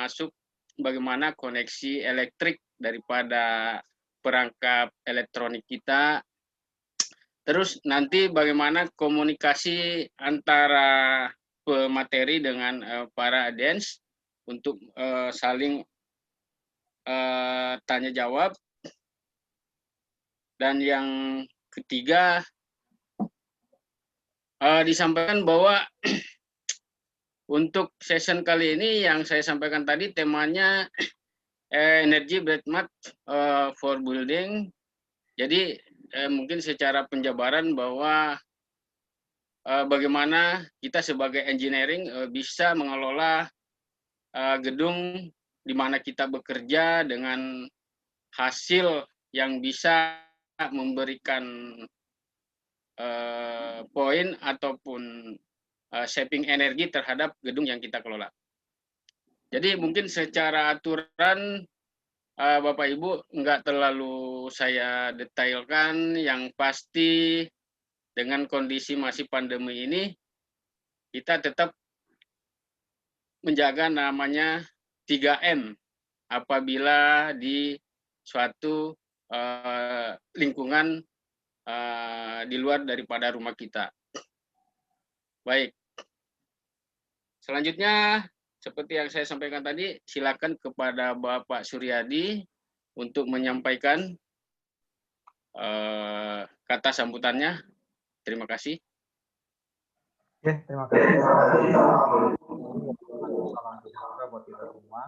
termasuk bagaimana koneksi elektrik daripada perangkap elektronik kita. Terus nanti bagaimana komunikasi antara pemateri dengan para audiens untuk saling tanya jawab. Dan yang ketiga, disampaikan bahwa untuk session kali ini yang saya sampaikan tadi temanya energy breadth for building. Jadi mungkin secara penjabaran bahwa bagaimana kita sebagai engineering bisa mengelola gedung di mana kita bekerja dengan hasil yang bisa memberikan poin ataupun saving energi terhadap gedung yang kita kelola. Jadi mungkin secara aturan Bapak Ibu nggak terlalu saya detailkan, yang pasti dengan kondisi masih pandemi ini kita tetap menjaga namanya 3M apabila di suatu lingkungan di luar daripada rumah kita. Baik, selanjutnya seperti yang saya sampaikan tadi, silakan kepada Bapak Suryadi untuk menyampaikan kata sambutannya. Terima kasih. Oke, terima kasih. Salam sejahtera buat kita semua.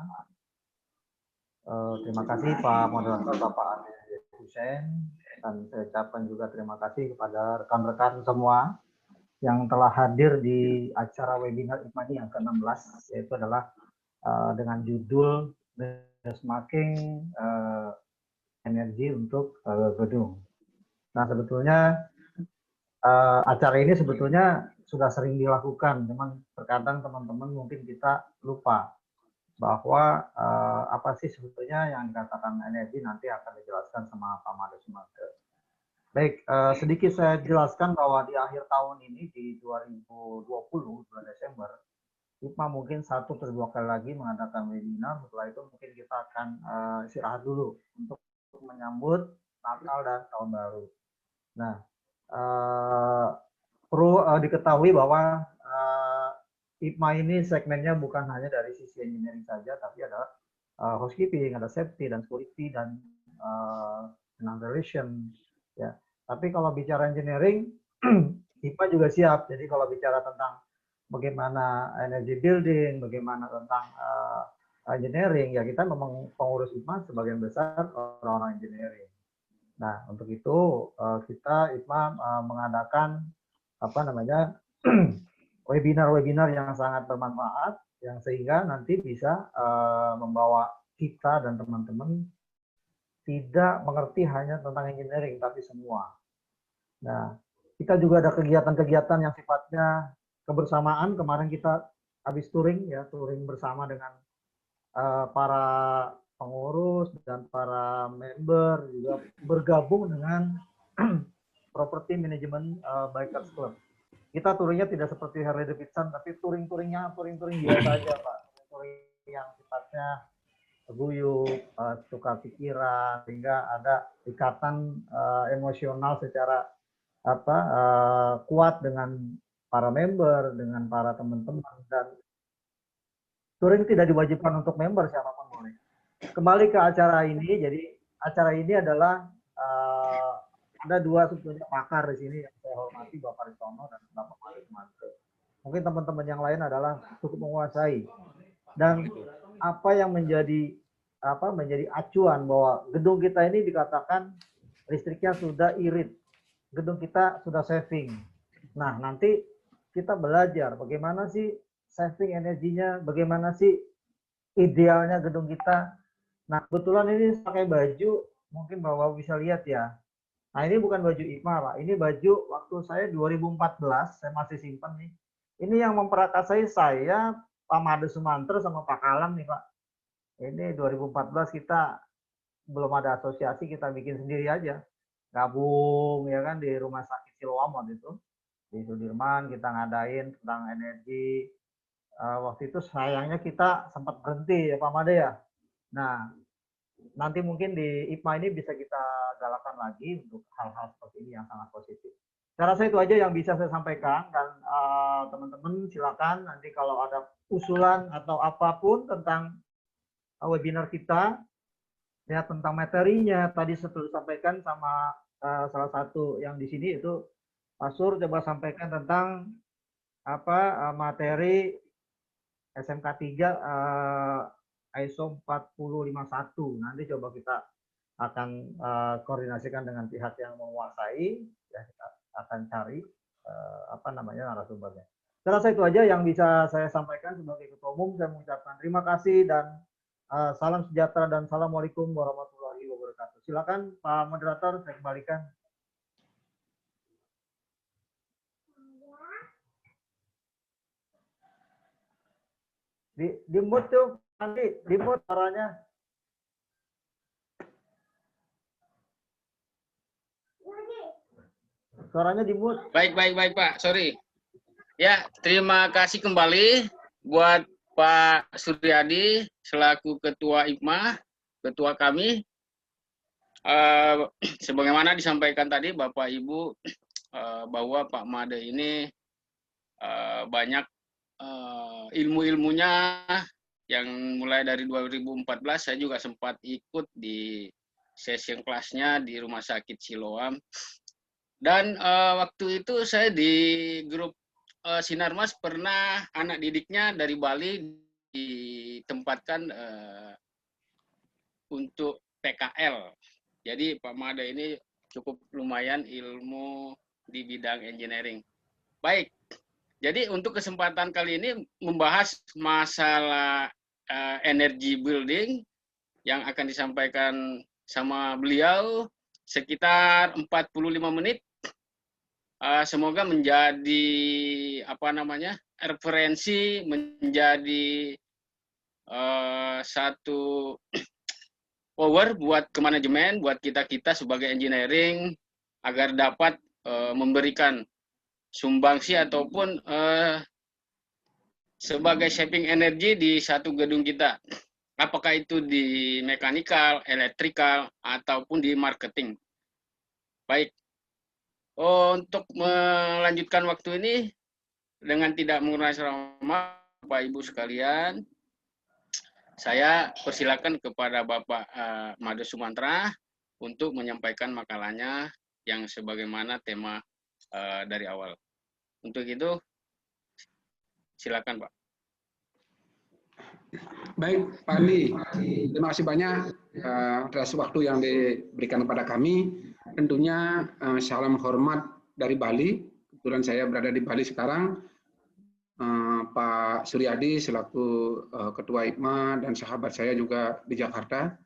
Terima kasih Pak Moderator, Bapak Andi Hussein, dan saya ucapkan juga terima kasih kepada rekan-rekan semua yang telah hadir di acara webinar IPMANI yang ke-16, yaitu adalah dengan judul benchmarking energi untuk gedung. Nah, sebetulnya acara ini sebetulnya sudah sering dilakukan, cuman terkadang teman-teman mungkin kita lupa bahwa apa sih sebetulnya yang dikatakan energi nanti akan dijelaskan sama Pak Made Sumantri. Baik, sedikit saya jelaskan bahwa di akhir tahun ini di 2020 bulan Desember, IPMA mungkin 1 atau 2 kali lagi mengadakan webinar. Setelah itu mungkin kita akan istirahat dulu untuk menyambut Natal dan Tahun Baru. Nah, perlu diketahui bahwa IPMA ini segmennya bukan hanya dari sisi engineering saja, tapi ada housekeeping, ada safety dan security dan relation. Ya, tapi kalau bicara engineering, IPA juga siap. Jadi kalau bicara tentang bagaimana energy building, bagaimana tentang engineering, ya kita memang pengurus IPA sebagian besar orang-orang engineering. Nah, untuk itu kita IPA mengadakan webinar-webinar yang sangat bermanfaat, yang sehingga nanti bisa membawa kita dan teman-teman tidak mengerti hanya tentang engineering, tapi semua. Nah, kita juga ada kegiatan-kegiatan yang sifatnya kebersamaan. Kemarin kita habis touring bersama dengan para pengurus dan para member, juga bergabung dengan Property Management Bikers Club. Kita touringnya tidak seperti Harley Davidson, tapi touring-touringnya touring biasa aja, Pak. Touring yang sifatnya guyup, tukar pikiran, sehingga ada ikatan emosional secara kuat dengan para member, dengan para teman-teman, dan touring tidak diwajibkan untuk member, siapapun boleh. Kembali ke acara ini, jadi acara ini adalah ada 2 sebetulnya pakar di sini yang saya hormati, Bapak Ritono dan Bapak Made Sumantri. Mungkin teman-teman yang lain adalah cukup menguasai. Dan apa yang menjadi acuan bahwa gedung kita ini dikatakan listriknya sudah irit, gedung kita sudah saving. Nah, nanti kita belajar bagaimana sih saving energinya, bagaimana sih idealnya gedung kita. Nah, kebetulan ini pakai baju, mungkin Bapak bisa lihat ya. Nah, ini bukan baju IPMA, Pak. Ini baju waktu saya 2014, saya masih simpan nih. Ini yang memperakasai saya, Pak Made Sumantri sama Pak Kalam nih, Pak. Ini 2014 kita belum ada asosiasi, kita bikin sendiri aja. Gabung ya kan di Rumah Sakit Siloam waktu itu. Di Sudirman kita ngadain tentang energi. waktu itu sayangnya kita sempat berhenti ya Pak Made ya. Nah, nanti mungkin di IPMA ini bisa kita galakan lagi untuk hal-hal seperti ini yang sangat positif. Saya rasa itu aja yang bisa saya sampaikan, dan teman-teman silakan nanti kalau ada usulan atau apapun tentang webinar kita, ya tentang materinya tadi seperti disampaikan sama salah satu yang di sini itu Pak Sur, coba sampaikan tentang materi SMK 3 ISO 4051. Nanti coba kita akan koordinasikan dengan pihak yang menguasai, ya kita akan cari narasumbernya. Saya rasa itu aja yang bisa saya sampaikan sebagai Ketua Umum. Saya mengucapkan terima kasih dan salam sejahtera dan assalamualaikum warahmatullahi wabarakatuh. Silakan Pak Moderator, saya kembalikan. Di mute tuh nanti di mute suaranya. Suaranya di mute. Baik Pak, sorry. Ya, terima kasih kembali buat Pak Suryadi selaku Ketua IPMA, Ketua kami. Sebagaimana disampaikan tadi Bapak Ibu bahwa Pak Made ini banyak ilmu-ilmunya yang mulai dari 2014 saya juga sempat ikut di session kelasnya di Rumah Sakit Siloam. Dan waktu itu saya di grup Sinarmas pernah anak didiknya dari Bali ditempatkan untuk PKL. Jadi Pak Made ini cukup lumayan ilmu di bidang engineering. Baik, jadi untuk kesempatan kali ini membahas masalah energy building yang akan disampaikan sama beliau sekitar 45 menit. Semoga menjadi referensi, menjadi satu power buat ke manajemen, buat kita sebagai engineering agar dapat memberikan sumbangsi ataupun sebagai shaping energi di satu gedung kita. Apakah itu di mekanikal, elektrikal, ataupun di marketing. Baik. Untuk melanjutkan waktu ini dengan tidak mengurangi lama, Bapak Ibu sekalian, saya persilakan kepada Bapak Made Sumantra untuk menyampaikan makalahnya yang sebagaimana tema dari awal. Untuk itu, silakan Pak. Baik, Pak Andi, terima kasih banyak atas waktu yang diberikan kepada kami. Tentunya salam hormat dari Bali. Kebetulan saya berada di Bali sekarang. Pak Suryadi selaku Ketua IPMA dan sahabat saya juga di Jakarta.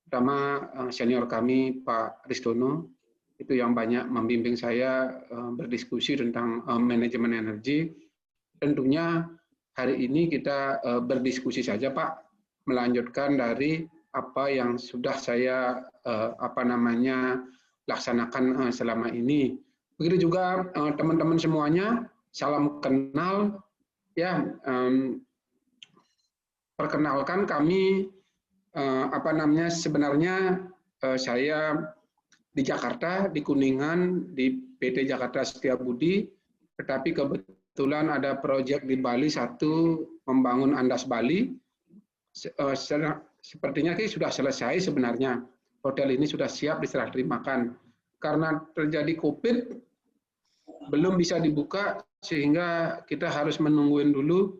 Pertama senior kami Pak Ristono, itu yang banyak membimbing saya berdiskusi tentang manajemen energi. Tentunya hari ini kita berdiskusi saja Pak, melanjutkan dari apa yang sudah saya laksanakan selama ini. Begitu juga teman-teman semuanya, salam kenal. Ya, perkenalkan kami sebenarnya saya di Jakarta, di Kuningan, di PT Jakarta Setiabudi, tetapi kebetulan ada proyek di Bali satu membangun Andas Bali. Sepertinya sudah selesai sebenarnya. Hotel ini sudah siap diserah terimakan. Karena terjadi COVID, belum bisa dibuka sehingga kita harus menungguin dulu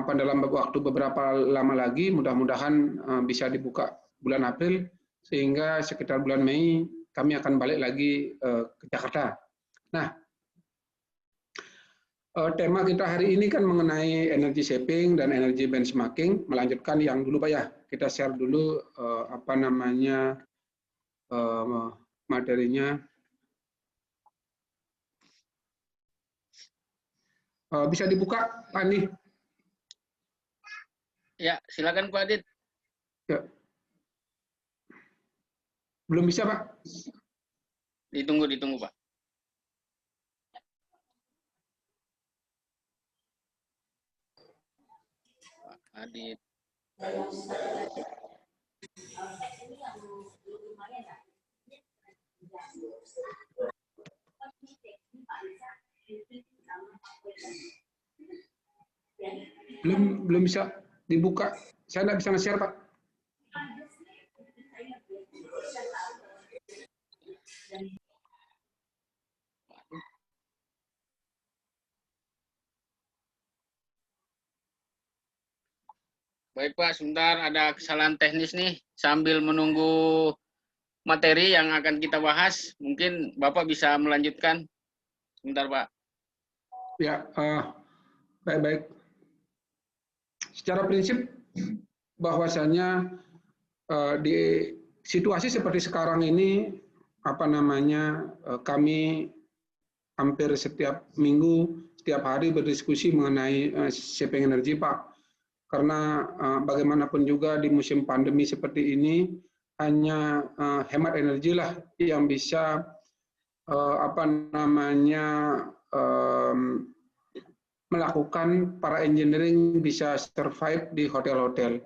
dalam waktu beberapa lama lagi. Mudah-mudahan bisa dibuka bulan April sehingga sekitar bulan Mei kami akan balik lagi ke Jakarta. Nah, tema kita hari ini kan mengenai energy shaping dan energy benchmarking. Melanjutkan yang dulu Pak ya, kita share dulu materinya. Bisa dibuka, Pak Andi? Ya, silakan Pak Adit. Ya. Belum bisa, Pak? Ditunggu Pak. Adit. Belum bisa dibuka. Saya nggak bisa nge-share, Pak. Baik Pak, sebentar ada kesalahan teknis nih. Sambil menunggu materi yang akan kita bahas, mungkin Bapak bisa melanjutkan. Sebentar Pak. Ya, baik-baik. Secara prinsip, bahwasanya di situasi seperti sekarang ini, kami hampir setiap minggu, setiap hari berdiskusi mengenai saving energi, Pak. Karena bagaimanapun juga di musim pandemi seperti ini, hanya hemat energi lah yang bisa melakukan para engineering bisa survive di hotel-hotel.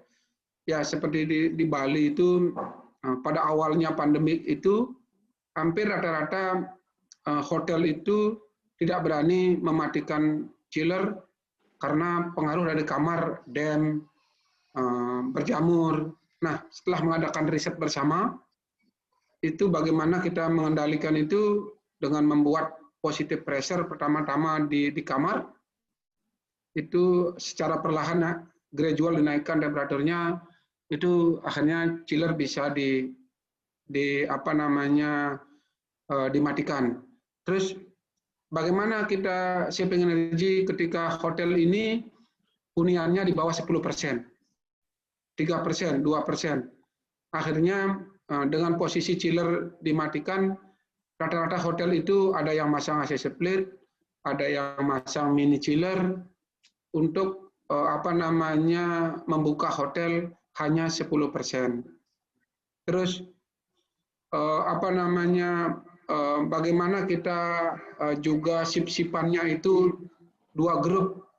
Ya, seperti di Bali itu, pada awalnya pandemik itu, hampir rata-rata hotel itu tidak berani mematikan chiller karena pengaruh dari kamar, dam, berjamur. Nah, setelah mengadakan riset bersama, itu bagaimana kita mengendalikan itu dengan membuat positive pressure pertama-tama di kamar, itu secara perlahan gradual dinaikkan temperaturnya, itu akhirnya chiller bisa dimatikan. Terus bagaimana kita saving energi ketika hotel ini huniannya di bawah 10%, 3%, 2%. Akhirnya dengan posisi chiller dimatikan, rata-rata hotel itu ada yang masang AC split, ada yang masang mini chiller untuk membuka hotel hanya 10%. Terus bagaimana kita juga sip-sipannya itu dua grup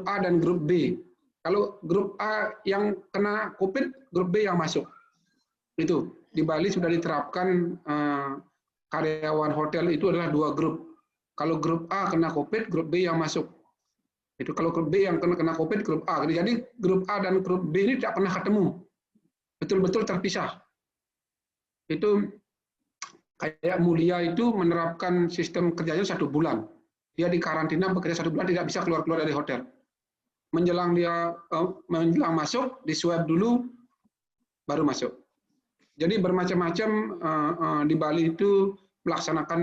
A dan grup B. Kalau grup A yang kena COVID, grup B yang masuk. Itu di Bali sudah diterapkan karyawan hotel itu adalah dua grup. Kalau grup A kena COVID, grup B yang masuk. Itu kalau grup B yang kena COVID, grup A. Jadi grup A dan grup B ini tidak pernah ketemu. Betul-betul terpisah. Itu kayak Mulia itu menerapkan sistem kerjanya 1 bulan. Dia di karantina bekerja 1 bulan, tidak bisa keluar-keluar dari hotel. Menjelang masuk, di swab dulu, baru masuk. Jadi bermacam-macam di Bali itu melaksanakan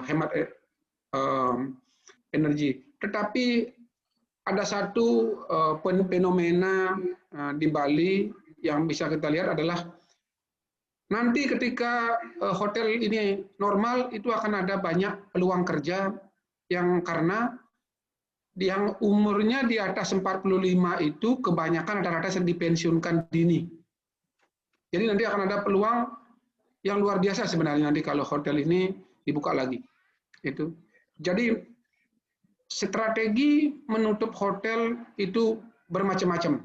hemat energi. Tetapi ada satu fenomena di Bali yang bisa kita lihat adalah nanti ketika hotel ini normal, itu akan ada banyak peluang kerja yang karena yang umurnya di atas 45 itu kebanyakan rata-rata dipensiunkan dini. Jadi nanti akan ada peluang yang luar biasa sebenarnya nanti kalau hotel ini dibuka lagi. Itu. Jadi strategi menutup hotel itu bermacam-macam.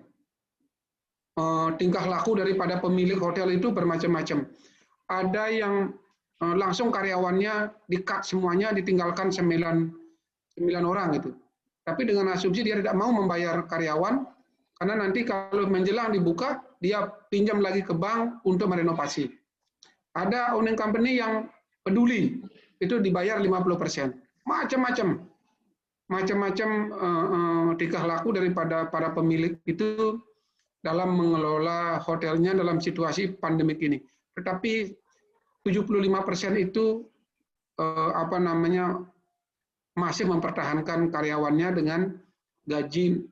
Tingkah laku daripada pemilik hotel itu bermacam-macam. Ada yang langsung karyawannya di-cut semuanya, ditinggalkan 9 orang itu. Tapi dengan asumsi dia tidak mau membayar karyawan, karena nanti kalau menjelang dibuka, dia pinjam lagi ke bank untuk merenovasi. Ada owning company yang peduli, itu dibayar 50%. Macam-macam tingkah laku daripada para pemilik itu dalam mengelola hotelnya dalam situasi pandemik ini. Tetapi 75% itu masih mempertahankan karyawannya dengan gaji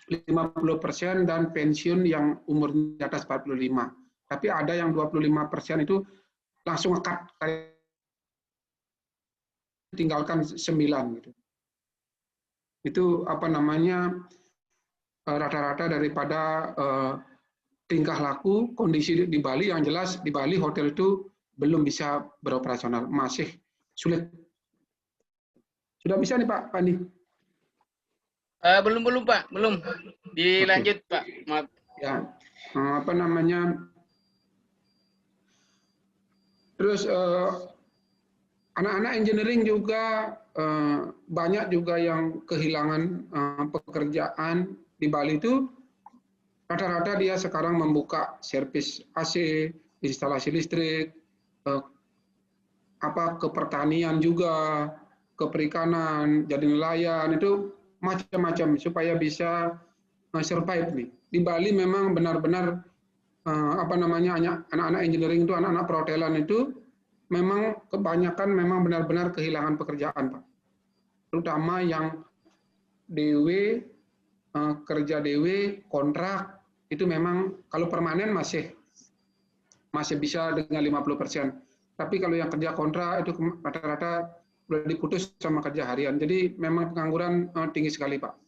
50% dan pensiun yang umurnya di atas 45. Tapi ada yang 25% itu langsung nge-cut, tinggalkan 9 gitu. Itu rata-rata daripada tingkah laku kondisi di Bali. Yang jelas di Bali hotel itu belum bisa beroperasional, masih sulit. Sudah bisa nih Pak Pandi? Belum Pak, belum. Dilanjut Pak, maaf. Ya, apa namanya? Terus anak-anak engineering juga banyak juga yang kehilangan pekerjaan di Bali itu. Rata-rata dia sekarang membuka servis AC, instalasi listrik, ke pertanian juga, ke perikanan, jadi nelayan, itu macam-macam supaya bisa survive nih. Di Bali memang benar-benar anak-anak engineering itu, anak-anak perhotelan itu memang kebanyakan memang benar-benar kehilangan pekerjaan, Pak. Terutama yang DW, kerja DW, kontrak, itu memang kalau permanen masih bisa dengan 50%. Tapi kalau yang kerja kontrak itu rata-rata sudah diputus sama kerja harian. Jadi memang pengangguran tinggi sekali, Pak.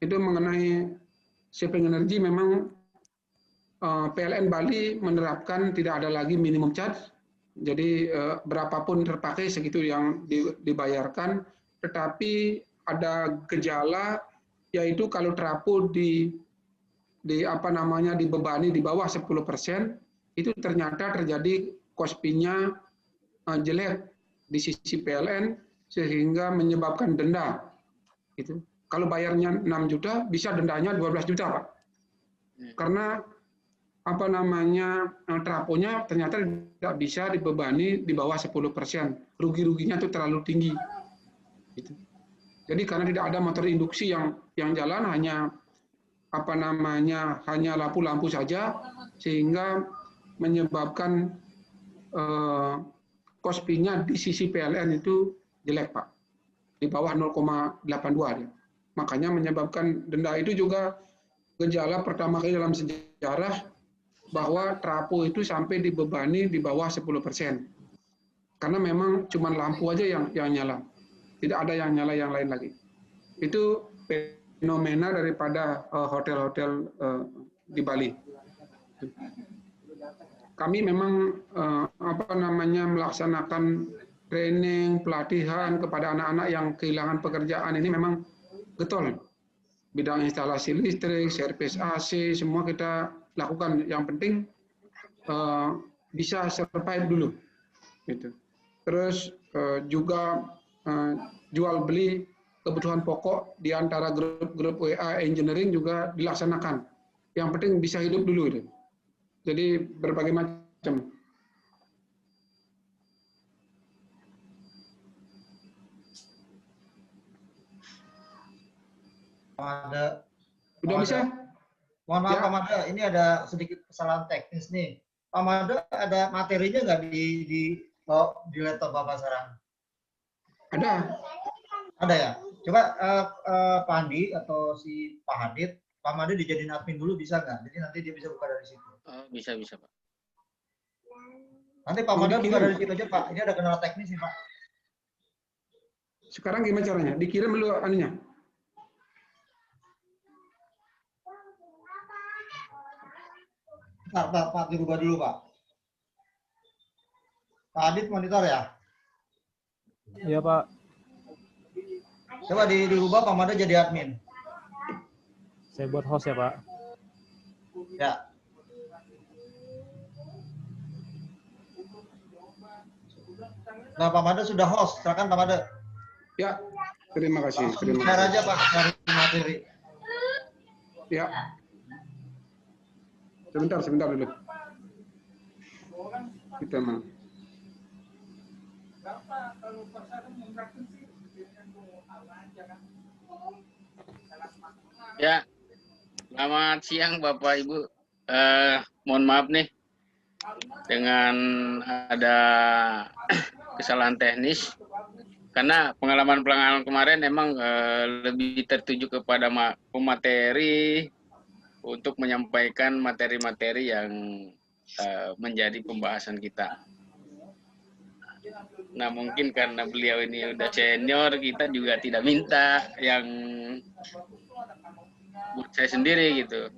Itu mengenai saving energy memang PLN Bali menerapkan tidak ada lagi minimum charge. Jadi berapapun terpakai segitu yang dibayarkan. Tetapi ada gejala yaitu kalau trafo dibebani di bawah 10%, itu ternyata terjadi cost-nya jelek di sisi PLN sehingga menyebabkan denda. Itu. Kalau bayarnya 6 juta, bisa dendanya 12 juta, Pak. Karena trafonya ternyata tidak bisa dibebani di bawah 10%. Rugi-ruginya itu terlalu tinggi. Gitu. Jadi karena tidak ada motor induksi yang jalan, hanya hanya lampu-lampu saja, sehingga menyebabkan cost-nya di sisi PLN itu jelek, Pak. Di bawah 0,82 dia. Makanya menyebabkan denda. Itu juga gejala pertama kali dalam sejarah bahwa trafo itu sampai dibebani di bawah 10%. Karena memang cuma lampu aja yang nyala. Tidak ada yang nyala yang lain lagi. Itu fenomena daripada hotel-hotel di Bali. Kami memang melaksanakan training, pelatihan kepada anak-anak yang kehilangan pekerjaan ini memang getol. Bidang instalasi listrik, servis AC, semua kita lakukan. Yang penting bisa survive dulu. Gitu. Terus juga jual beli kebutuhan pokok di antara grup WA engineering juga dilaksanakan. Yang penting bisa hidup dulu itu. Jadi berbagai macam. Sudah bisa? Mohon maaf Ya. Pak Made, ini ada sedikit kesalahan teknis nih. Pak Made ada materinya nggak di laptop Bapak sekarang? Ada. Ada ya? Coba Pak Andi atau si Pak Hadid, Pak Made dijadiin admin dulu bisa nggak? Jadi nanti dia bisa buka dari situ. Bisa Pak. Nanti Pak Made buka dari situ aja Pak. Ini ada kendala teknis nih Pak. Sekarang gimana caranya? Dikirim dulu anunya. Pak, dirubah dulu Pak. Pak Adit monitor ya? Iya Pak. Coba dirubah Pak Made jadi admin. Saya buat host ya Pak. Ya. Nah Pak Made sudah host, silakan Pak Made. Ya, terima kasih. Terima kasih. Aja Pak dari materi. Ya. Sebentar dulu. Kita mau. Ya, selamat siang Bapak Ibu. Mohon maaf nih dengan ada kesalahan teknis. Karena pengalaman kemarin emang lebih tertuju kepada pemateri untuk menyampaikan materi-materi yang menjadi pembahasan kita. Nah mungkin karena beliau ini udah senior, kita juga tidak minta yang buat saya sendiri gitu.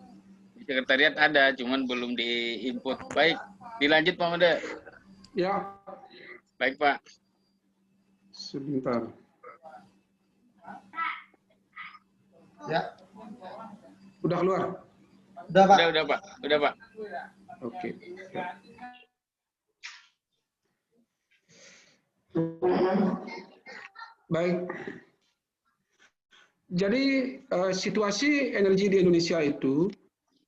Di sekretariat ada, cuman belum di-input. Baik, dilanjut Pak Made. Ya. Baik Pak. Sebentar. Ya. Udah keluar? Udah, Pak. Udah Pak. Udah Pak. Oke. Baik. Jadi situasi energi di Indonesia itu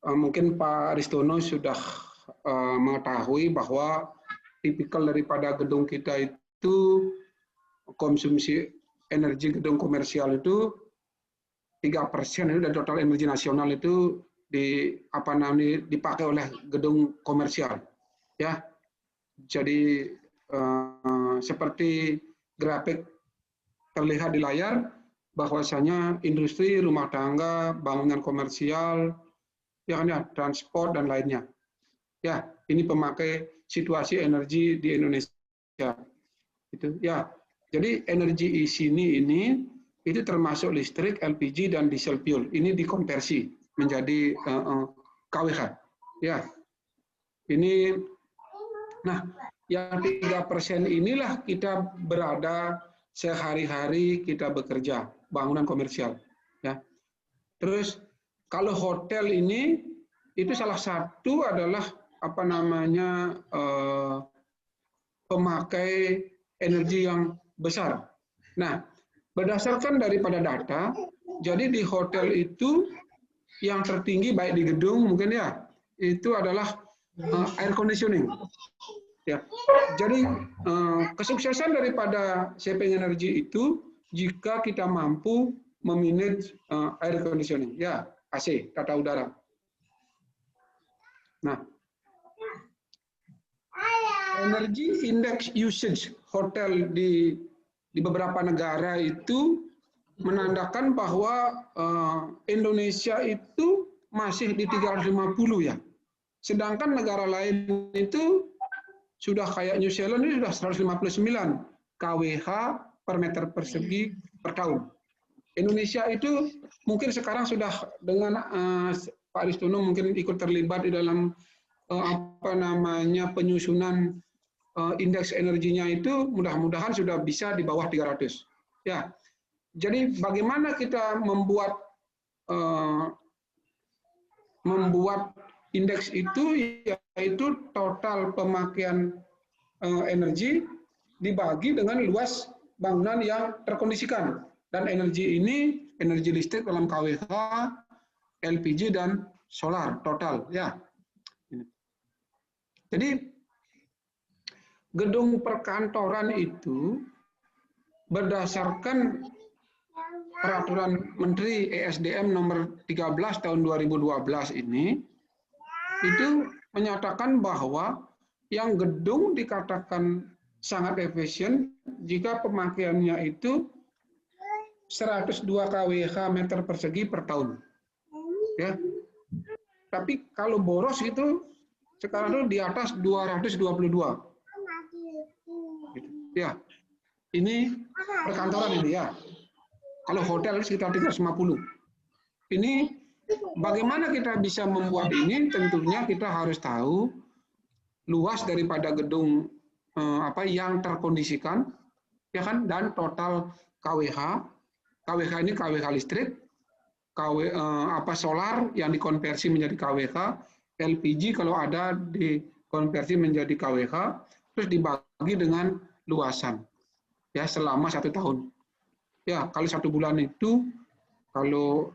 mungkin Pak Aristono sudah mengetahui bahwa tipikal daripada gedung kita itu konsumsi energi gedung komersial itu 3% itu dari total energi nasional itu dipakai oleh gedung komersial, ya. Jadi seperti grafik terlihat di layar, bahwasanya industri, rumah tangga, bangunan komersial, ya kan ya, transport dan lainnya. Ya, ini pemakai situasi energi di Indonesia. Itu ya. Jadi energi di sini ini itu termasuk listrik, LPG dan diesel fuel. Ini dikonversi menjadi KWH. Ya. Ini nah, yang 3% inilah kita berada sehari-hari kita bekerja, bangunan komersial, ya. Terus kalau hotel ini itu salah satu adalah apa namanya pemakai energi yang besar. Nah, berdasarkan daripada data, jadi di hotel itu yang tertinggi baik di gedung mungkin ya itu adalah air conditioning. Ya, jadi kesuksesan daripada shaping energi itu jika kita mampu memanage air conditioning, ya AC, tata udara. Nah, energy index usage hotel di beberapa negara itu menandakan bahwa Indonesia itu masih di 350 ya. Sedangkan negara lain itu sudah kayak New Zealand ini sudah 159 kWh per meter persegi per tahun. Indonesia itu mungkin sekarang sudah dengan Pak Aristono mungkin ikut terlibat di dalam apa namanya penyusunan indeks energinya itu mudah-mudahan sudah bisa di bawah 300. Ya. Jadi bagaimana kita membuat indeks itu, yaitu total pemakaian energi dibagi dengan luas bangunan yang terkondisikan. Dan energi ini, energi listrik dalam KWH, LPG, dan solar total. Ya. Jadi gedung perkantoran itu berdasarkan Peraturan Menteri ESDM nomor 13 tahun 2012 ini, itu menyatakan bahwa yang gedung dikatakan sangat efisien jika pemakaiannya itu 102 kWh meter persegi per tahun. Ya. Tapi kalau boros itu sekarang itu di atas 222. Ya. Ini perkantoran ini ya. Kalau hotel sekitar 350. Ini bagaimana kita bisa membuat ini? Tentunya kita harus tahu luas daripada gedung yang terkondisikan, ya kan, dan total KWH. KWH ini KWH listrik, solar yang dikonversi menjadi KWH, LPG kalau ada dikonversi menjadi KWH, terus dibagi dengan luasan, ya selama 1 tahun. Ya, kalau 1 bulan itu, kalau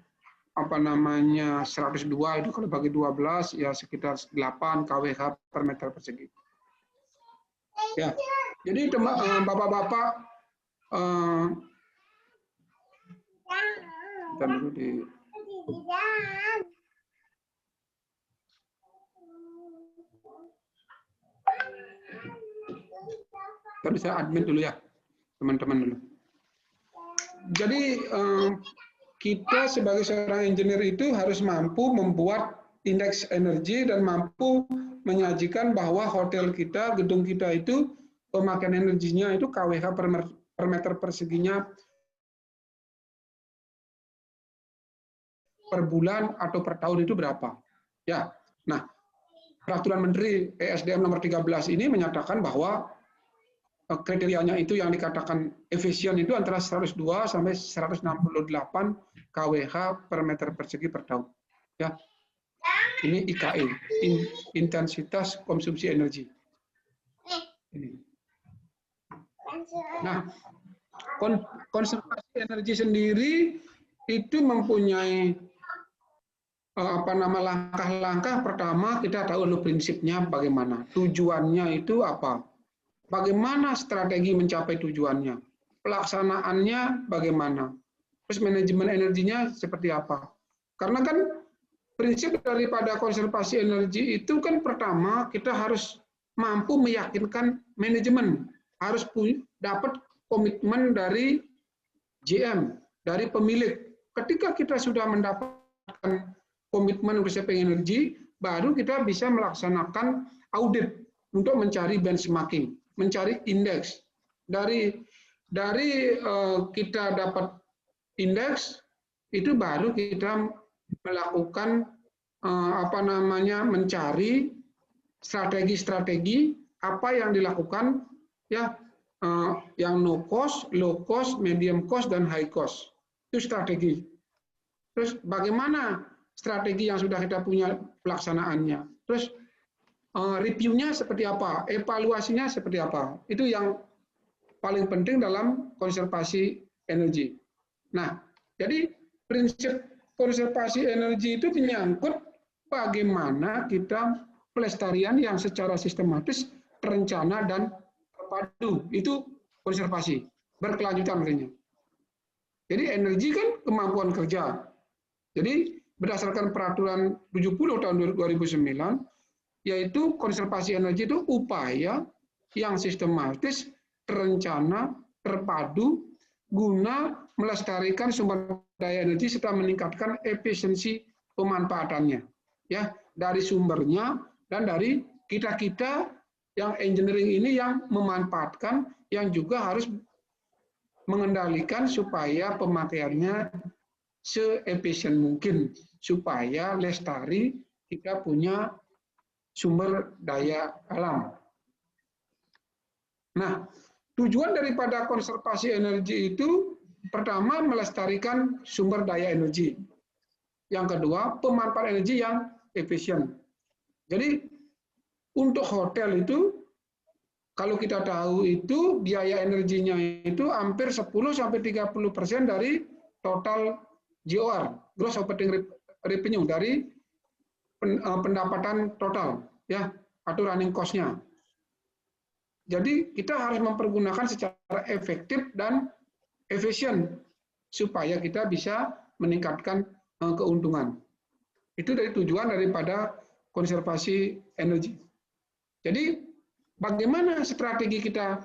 102 itu kalau bagi 12 ya sekitar 8 kWh per meter persegi. Ya, jadi bapak-bapak, dulu di tadi saya admin dulu ya, teman-teman dulu. Jadi kita sebagai seorang engineer itu harus mampu membuat indeks energi dan mampu menyajikan bahwa hotel kita, gedung kita itu pemakaian energinya itu KWH per meter perseginya per bulan atau per tahun itu berapa. Ya. Nah, Peraturan Menteri ESDM nomor 13 ini menyatakan bahwa kriterianya itu yang dikatakan efisien itu antara 102 sampai 168 kWh per meter persegi per tahun. Ya, ini IKE, intensitas konsumsi energi. Ini. Nah, konservasi energi sendiri itu mempunyai langkah-langkah. Pertama, kita tahu dulu prinsipnya bagaimana, tujuannya itu apa, bagaimana strategi mencapai tujuannya, pelaksanaannya bagaimana, terus manajemen energinya seperti apa. Karena kan prinsip daripada konservasi energi itu kan pertama kita harus mampu meyakinkan manajemen, harus dapat komitmen dari GM, dari pemilik. Ketika kita sudah mendapatkan komitmen untuk saving energi, baru kita bisa melaksanakan audit untuk mencari benchmarking, mencari indeks. Dari kita dapat indeks, itu baru kita melakukan mencari strategi-strategi apa yang dilakukan, ya, yang no cost, low cost, medium cost, dan high cost. Itu strategi. Terus bagaimana strategi yang sudah kita punya pelaksanaannya? Terus reviewnya seperti apa? Evaluasinya seperti apa? Itu yang paling penting dalam konservasi energi. Nah, jadi prinsip konservasi energi itu menyangkut bagaimana kita pelestarian yang secara sistematis, terencana, dan terpadu. Itu konservasi, berkelanjutan artinya. Jadi energi kan kemampuan kerja. Jadi berdasarkan peraturan 70 tahun 2009, yaitu konservasi energi itu upaya yang sistematis, terencana, terpadu, guna melestarikan sumber daya energi serta meningkatkan efisiensi pemanfaatannya. Ya, dari sumbernya dan dari kita-kita yang engineering ini yang memanfaatkan, yang juga harus mengendalikan supaya pemakaiannya seefisien mungkin, supaya lestari kita punya sumber daya alam. Nah, tujuan daripada konservasi energi itu pertama melestarikan sumber daya energi. Yang kedua, pemanfaatan energi yang efisien. Jadi untuk hotel itu, kalau kita tahu itu biaya energinya itu hampir 10-30% dari total GOR, gross operating revenue, dari pendapatan total, ya, atau running cost-nya. Jadi kita harus mempergunakan secara efektif dan efisien supaya kita bisa meningkatkan keuntungan. Itu dari tujuan daripada konservasi energi. Jadi bagaimana strategi kita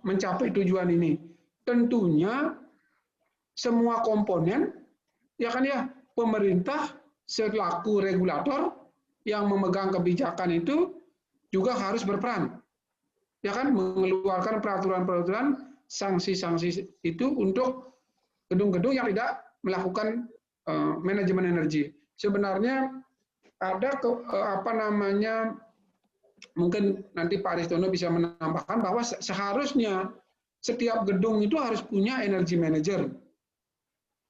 mencapai tujuan ini? Tentunya semua komponen, ya kan ya, pemerintah selaku regulator yang memegang kebijakan itu juga harus berperan, ya kan, mengeluarkan peraturan-peraturan, sanksi-sanksi itu untuk gedung-gedung yang tidak melakukan manajemen energi. Sebenarnya ada mungkin nanti Pak Aristono bisa menambahkan bahwa seharusnya setiap gedung itu harus punya energy manager.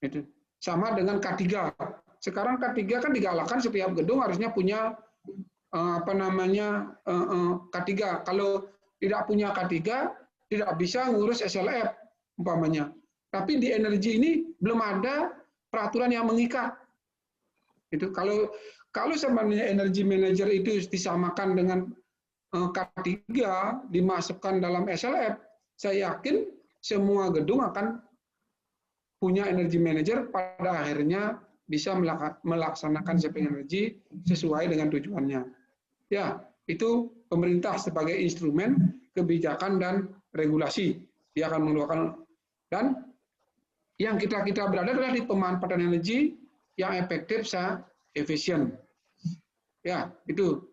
Itu sama dengan K3. Sekarang K3 kan digalakkan setiap gedung harusnya punya K3. Kalau tidak punya K3 tidak bisa ngurus SLF umpamanya. Tapi di energi ini belum ada peraturan yang mengikat. Itu kalau sebenarnya energy manager itu disamakan dengan K3, dimasukkan dalam SLF, saya yakin semua gedung akan punya energy manager, pada akhirnya bisa melaksanakan saving energi sesuai dengan tujuannya. Ya, itu pemerintah sebagai instrumen kebijakan dan regulasi. Dia akan mengeluarkan, dan yang kita berada adalah di pemanfaatan energi yang efektif, efisien. Ya, itu.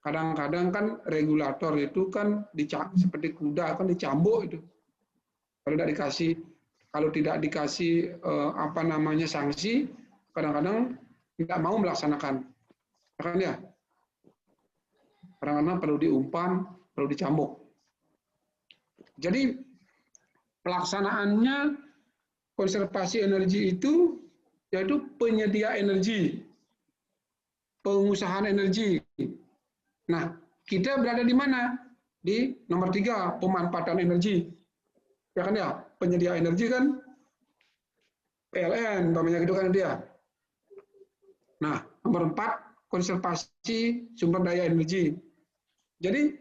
Kadang-kadang kan regulator itu kan seperti kuda kan dicambuk itu. Kalau tidak dikasih sanksi, kadang-kadang tidak mau melaksanakan. Kan ya? Kadang-kadang perlu diumpan, perlu dicambuk. Jadi pelaksanaannya konservasi energi itu yaitu penyedia energi, pengusahaan energi. Nah, kita berada di mana? Di nomor 3, pemanfaatan energi. Ya kan ya, penyedia energi kan PLN, umpamanya gitu kan dia. Nah, nomor 4, konservasi sumber daya energi. Jadi,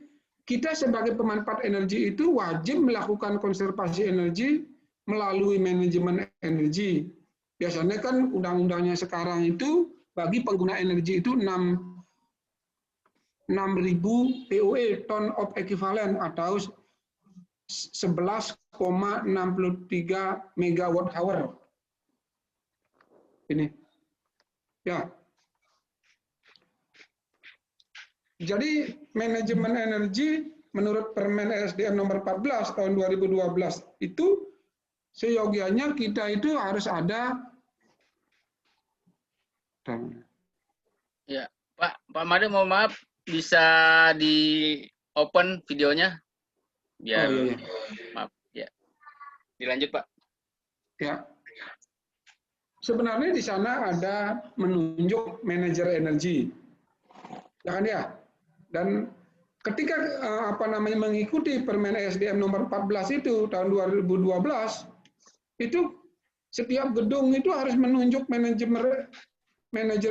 kita sebagai pemanfaat energi itu wajib melakukan konservasi energi melalui manajemen energi. Biasanya kan undang-undangnya sekarang itu bagi pengguna energi itu 6.000 POE, ton of equivalent, atau 11,63 megawatt hour. Ini. Ya. Jadi manajemen energi menurut Permen ESDM nomor 14 tahun 2012 itu seyogianya kita itu harus ada. Ya, Pak Made, mohon maaf, bisa di open videonya biar. Oh, iya. Maaf ya, dilanjut Pak. Ya, sebenarnya di sana ada menunjuk manajer energi, ya kan ya. Dan ketika mengikuti Permen ESDM nomor 14 itu tahun 2012 itu setiap gedung itu harus menunjuk manajer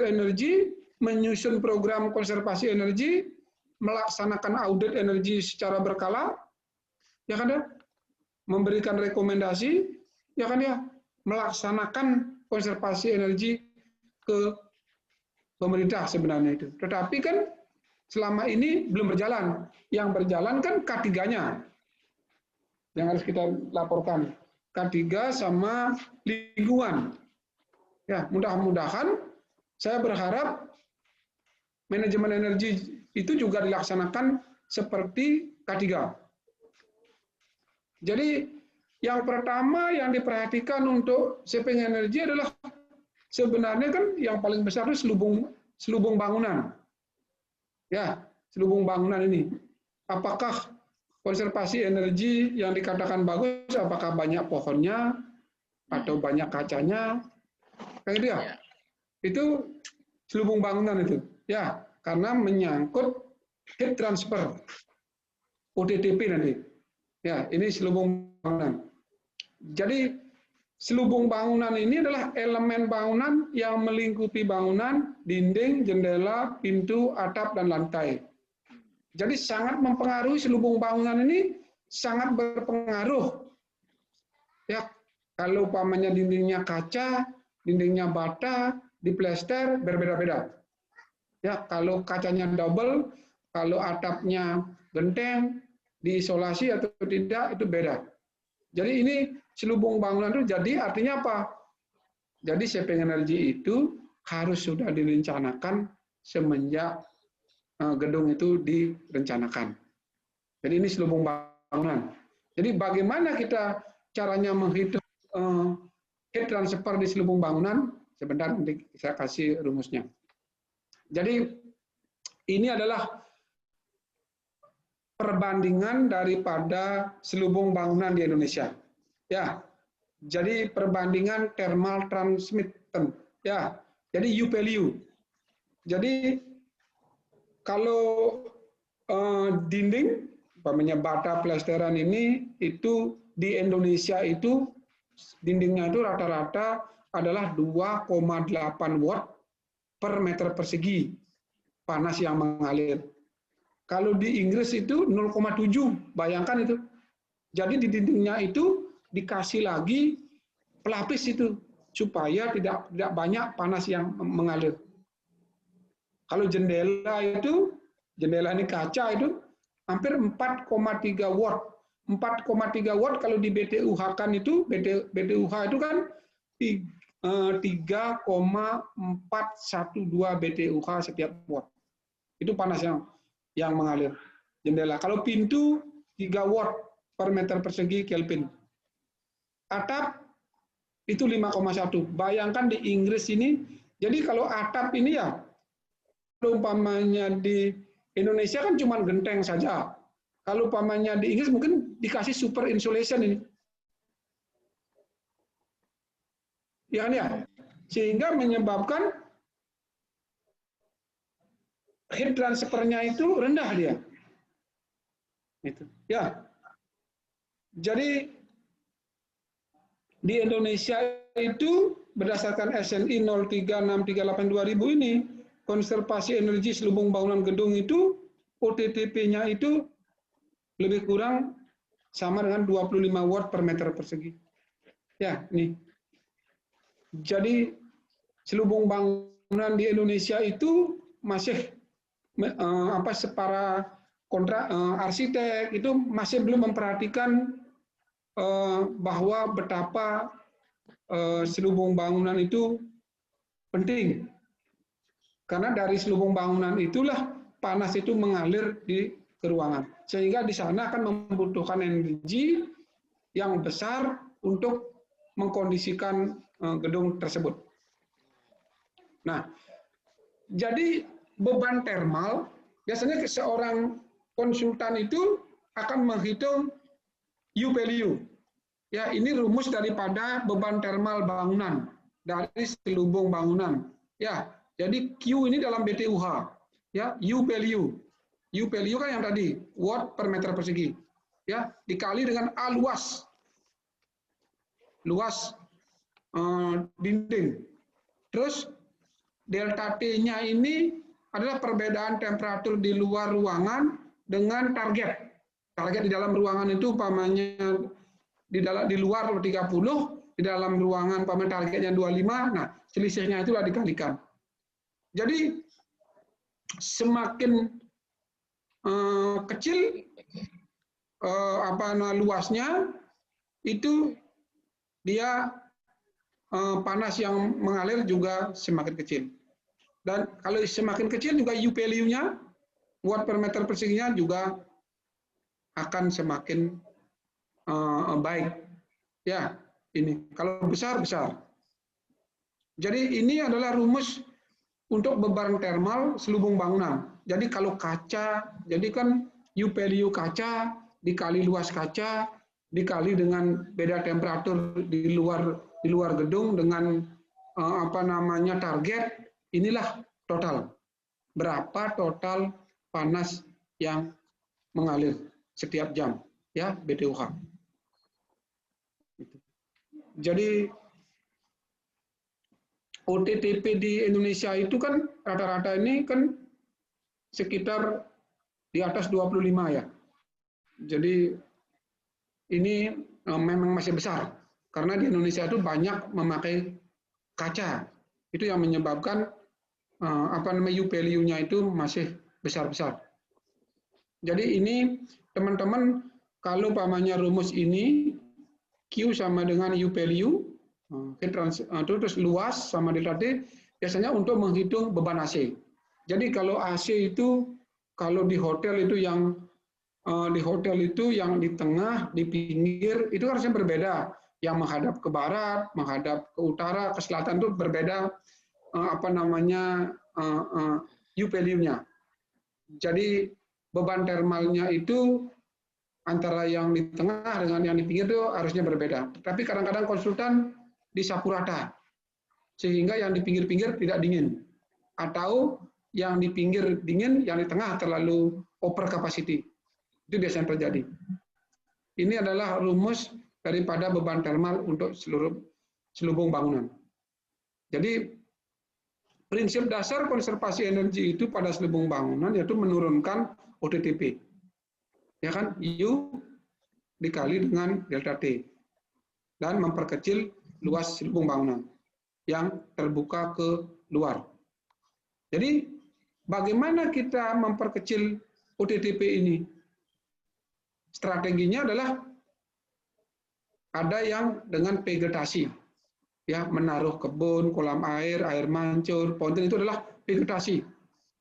energi, menyusun program konservasi energi, melaksanakan audit energi secara berkala, ya kan ya, memberikan rekomendasi, ya kan ya, melaksanakan konservasi energi ke pemerintah sebenarnya itu. Tetapi kan selama ini belum berjalan. Yang berjalan kan K3-nya yang harus kita laporkan. K3 sama lingkungan. Ya, mudah-mudahan saya berharap manajemen energi itu juga dilaksanakan seperti K3. Jadi yang pertama yang diperhatikan untuk saving energi adalah sebenarnya kan yang paling besar itu selubung bangunan. Ya, selubung bangunan ini. Apakah konservasi energi yang dikatakan bagus, apakah banyak pohonnya atau banyak kacanya? Kayak gitu ya. Itu selubung bangunan itu. Ya, karena menyangkut heat transfer. OTTP nanti. Ya, ini selubung bangunan. Jadi selubung bangunan ini adalah elemen bangunan yang melingkupi bangunan, dinding, jendela, pintu, atap, dan lantai. Jadi sangat mempengaruhi selubung bangunan ini, sangat berpengaruh. Ya, kalau umpamanya dindingnya kaca, dindingnya bata, diplester, berbeda-beda. Ya, kalau kacanya double, kalau atapnya genteng, diisolasi atau tidak, itu beda. Jadi ini selubung bangunan itu jadi artinya apa? Jadi saving energi itu harus sudah direncanakan semenjak gedung itu direncanakan. Jadi ini selubung bangunan. Jadi bagaimana kita caranya menghitung heat transfer di selubung bangunan? Sebentar nanti saya kasih rumusnya. Jadi ini adalah perbandingan daripada selubung bangunan di Indonesia. Ya, jadi perbandingan thermal transmittance. Ya, jadi U value. Jadi kalau dinding, umpamanya bata plesteran ini itu di Indonesia itu dindingnya itu rata-rata adalah 2,8 watt per meter persegi panas yang mengalir. Kalau di Inggris itu 0,7, bayangkan itu. Jadi di dindingnya itu dikasih lagi pelapis itu supaya tidak banyak panas yang mengalir. Kalau jendela itu, jendela ini kaca itu hampir 4,3 watt. 4,3 watt kalau di BTUH-kan itu, BTUH itu kan 3,412 BTUH setiap watt. Itu panas yang mengalir. Jendela. Kalau pintu 3 watt per meter persegi Kelvin. Atap itu 5,1. Bayangkan di Inggris ini, jadi kalau atap ini ya, umpamanya di Indonesia kan cuma genteng saja. Kalau pamannya di Inggris mungkin dikasih super insulation ini. Ya kan ya? Sehingga menyebabkan heat transfernya itu rendah dia. Itu. Ya. Jadi di Indonesia itu berdasarkan SNI 036382.000 ini, konservasi energi selubung bangunan gedung itu OTTP-nya itu lebih kurang sama dengan 25 watt per meter persegi. Ya, ini. Jadi selubung bangunan di Indonesia itu masih para kontrak arsitek itu masih belum memperhatikan bahwa betapa selubung bangunan itu penting. Karena dari selubung bangunan itulah panas itu mengalir ke ruangan. Sehingga di sana akan membutuhkan energi yang besar untuk mengkondisikan gedung tersebut. Nah, jadi beban termal, biasanya seorang konsultan itu akan menghitung U value. Ya, ini rumus daripada beban termal bangunan dari selubung bangunan. Ya, jadi Q ini dalam BTUH. Ya, U value. U value kan yang tadi, watt per meter persegi. Ya, dikali dengan A luas. Luas dinding. Terus delta T-nya ini adalah perbedaan temperatur di luar ruangan dengan target. Target di dalam ruangan itu umpamanya di luar 30, di dalam ruangan umpamanya targetnya 25, nah selisihnya itulah dikalikan. Jadi semakin kecil luasnya itu dia panas yang mengalir juga semakin kecil. Dan kalau semakin kecil juga U value-nya, watt per meter perseginya juga akan semakin baik. Ya, ini. Kalau besar. Jadi ini adalah rumus untuk beban termal selubung bangunan. Jadi kalau kaca, jadi kan U value kaca dikali luas kaca dikali dengan beda temperatur di luar gedung dengan target, inilah total. Berapa total panas yang mengalir setiap jam, ya, BTUH. Jadi OTTP di Indonesia itu kan rata-rata ini kan sekitar di atas 25 ya. Jadi ini memang masih besar karena di Indonesia itu banyak memakai kaca. Itu yang menyebabkan U value-nya itu masih besar-besar. Jadi ini teman-teman kalau pamannya rumus ini Q sama dengan U value terus luas sama delta T biasanya untuk menghitung beban AC. Jadi kalau AC itu kalau di hotel itu yang di tengah, di pinggir itu harusnya berbeda. Yang menghadap ke barat, menghadap ke utara, ke selatan itu berbeda U value-nya. Jadi beban termalnya itu antara yang di tengah dengan yang di pinggir itu harusnya berbeda. Tapi kadang-kadang konsultan disapu rata sehingga yang di pinggir-pinggir tidak dingin. Atau yang di pinggir dingin, yang di tengah terlalu over capacity. Itu biasanya terjadi. Ini adalah rumus daripada beban termal untuk seluruh selubung bangunan. Jadi prinsip dasar konservasi energi itu pada selubung bangunan yaitu menurunkan OTTP. Ya kan? U dikali dengan delta T dan memperkecil luas selubung bangunan yang terbuka ke luar. Jadi bagaimana kita memperkecil OTTP ini? Strateginya adalah ada yang dengan vegetasi, ya, menaruh kebun, kolam air, air mancur, fountain itu adalah vegetasi,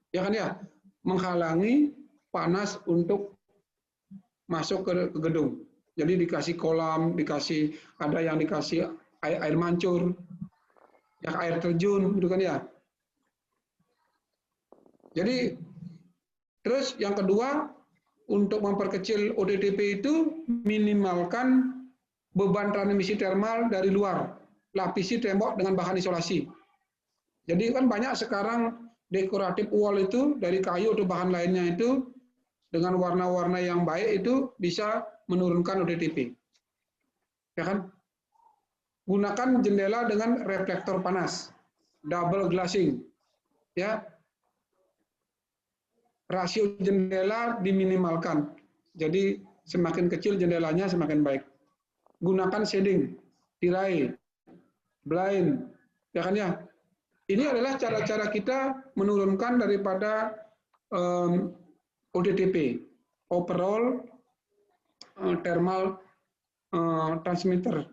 ya kan ya, menghalangi panas untuk masuk ke gedung. Jadi dikasih kolam, ada yang dikasih air mancur, ya, air terjun, itu kan ya. Jadi terus yang kedua untuk memperkecil ODTP itu minimalkan beban transmisi termal dari luar, lapisi tembok dengan bahan isolasi. Jadi kan banyak sekarang dekoratif wall itu dari kayu atau bahan lainnya itu dengan warna-warna yang baik itu bisa menurunkan ODTP. Ya kan? Gunakan jendela dengan reflektor panas, double glazing. Ya. Rasio jendela diminimalkan. Jadi semakin kecil jendelanya semakin baik. Gunakan shading, tirai, blind, ya kan ya. Ini adalah cara-cara kita menurunkan daripada ODTP, overall thermal transmitter.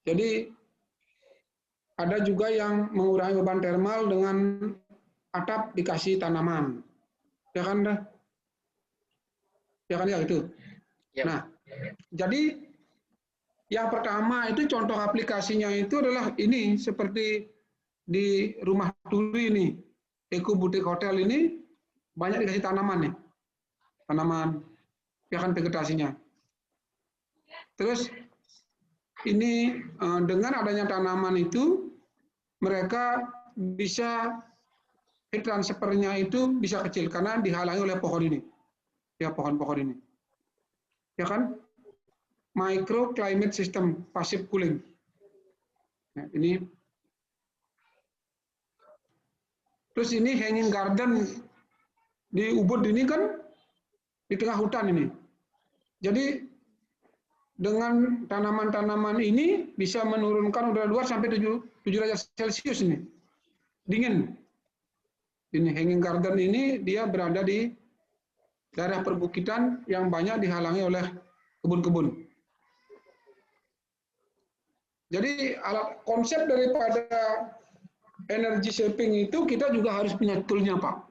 Jadi ada juga yang mengurangi beban termal dengan atap dikasih tanaman, ya kan? Ya kan ya itu. Ya. Nah, jadi yang pertama itu contoh aplikasinya itu adalah ini seperti di rumah Turi ini, Eco Boutique Hotel ini banyak dikasih tanaman nih, tanaman, ya kan vegetasinya. Terus ini dengan adanya tanaman itu mereka bisa heat transfernya itu bisa kecil karena dihalangi oleh pohon ini, ya pohon-pohon ini, ya kan? Microclimate system, passive cooling. Nah, ini. Terus ini hanging garden di Ubud ini kan di tengah hutan ini. Jadi dengan tanaman-tanaman ini bisa menurunkan udara luar sampai 7 derajat Celcius ini. Dingin. Ini hanging garden ini dia berada di daerah perbukitan yang banyak dihalangi oleh kebun-kebun. Jadi konsep daripada energy saving itu kita juga harus punya toolnya, Pak.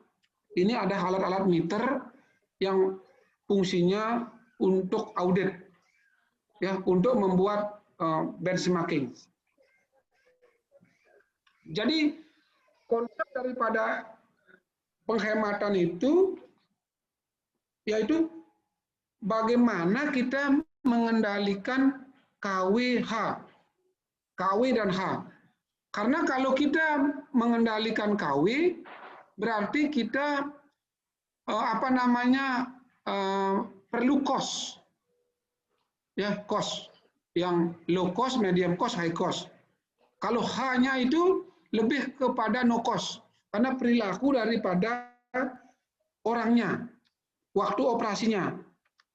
Ini ada alat-alat meter yang fungsinya untuk audit, ya, untuk membuat benchmarking. Jadi konsep daripada penghematan itu yaitu bagaimana kita mengendalikan KWH. KW dan H. Karena kalau kita mengendalikan KW, berarti kita perlu cost, ya cost yang low cost, medium cost, high cost. Kalau H-nya itu lebih kepada no cost, karena perilaku daripada orangnya, waktu operasinya.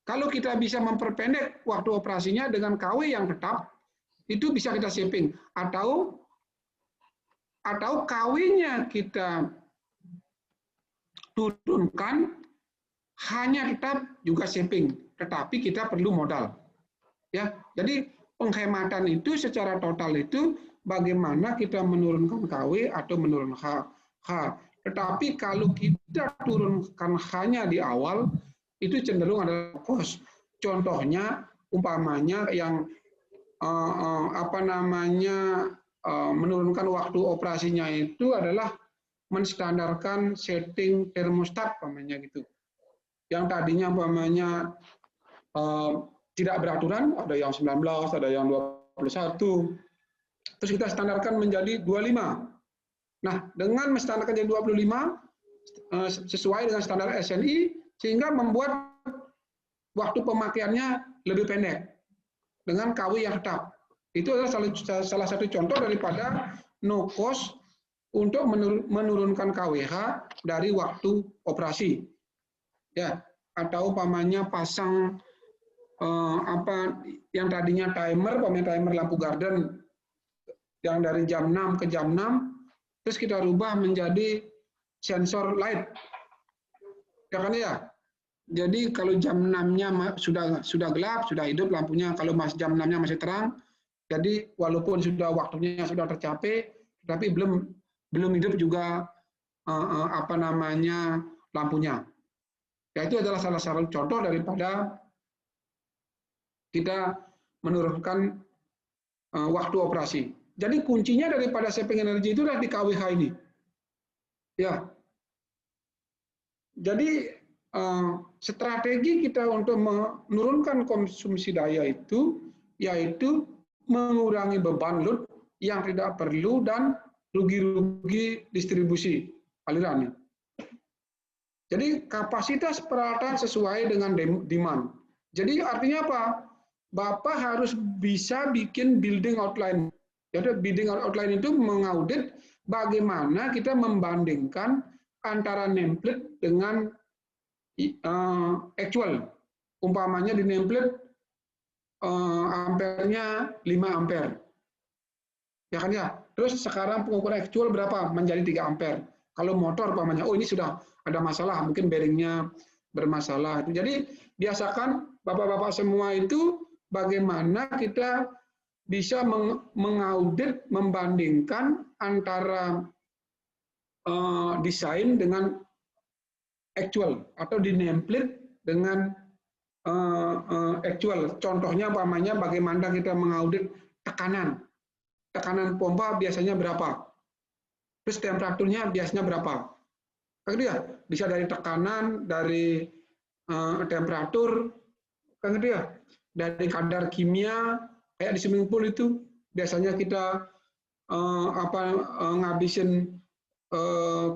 Kalau kita bisa memperpendek waktu operasinya dengan KW yang tetap, itu bisa kita saving, atau KW-nya kita turunkan, hanya tetap juga saving, tetapi kita perlu modal. Ya, jadi penghematan itu secara total itu bagaimana kita menurunkan KW atau menurunkan H. Tetapi kalau kita turunkan H-nya di awal, itu cenderung adalah cost. Contohnya, umpamanya yang menurunkan waktu operasinya itu adalah menstandarkan setting termostat, umpamanya gitu. Yang tadinya umpamanya tidak beraturan, ada yang 19, ada yang 21. Terus kita standarkan menjadi 25. Nah, dengan menstandarkan jadi 25 sesuai dengan standar SNI, sehingga membuat waktu pemakaiannya lebih pendek dengan KW yang tetap. Itu adalah salah satu contoh daripada no cost untuk menurunkan KWH dari waktu operasi. Ya, atau umpamanya pasang yang tadinya timer, timer lampu garden yang dari jam 6 ke jam 6, terus kita rubah menjadi sensor light. Ya kan ya? Jadi kalau jam 6-nya sudah gelap, sudah hidup lampunya, kalau jam 6-nya masih terang, jadi walaupun sudah waktunya sudah tercapai, tapi belum hidup juga lampunya. Ya, itu adalah salah satu contoh daripada kita menurunkan waktu operasi. Jadi kuncinya daripada saving energy itu adalah di KWH ini. Ya. Jadi strategi kita untuk menurunkan konsumsi daya itu yaitu mengurangi beban load yang tidak perlu dan rugi-rugi distribusi alirannya. Jadi kapasitas peralatan sesuai dengan demand. Jadi artinya apa? Bapak harus bisa bikin building outline. Jadi building outline itu mengaudit bagaimana kita membandingkan antara nameplate dengan actual. Umpamanya di nameplate ampernya 5 ampere. Ya kan ya? Terus sekarang pengukuran actual berapa? Menjadi 3 ampere. Kalau motor umpamanya, oh ini sudah ada masalah, mungkin bearingnya bermasalah. Jadi biasakan bapak-bapak semua itu bagaimana kita bisa mengaudit, membandingkan antara desain dengan actual atau di nameplate dengan actual. Contohnya umpamanya bagaimana kita mengaudit tekanan. Tekanan pompa biasanya berapa? Terus temperaturnya biasanya berapa? Kan gitu ya? Bisa dari tekanan, dari temperatur, kan gitu ya? Dari kadar kimia, kayak di swimming pool itu biasanya kita ngabisin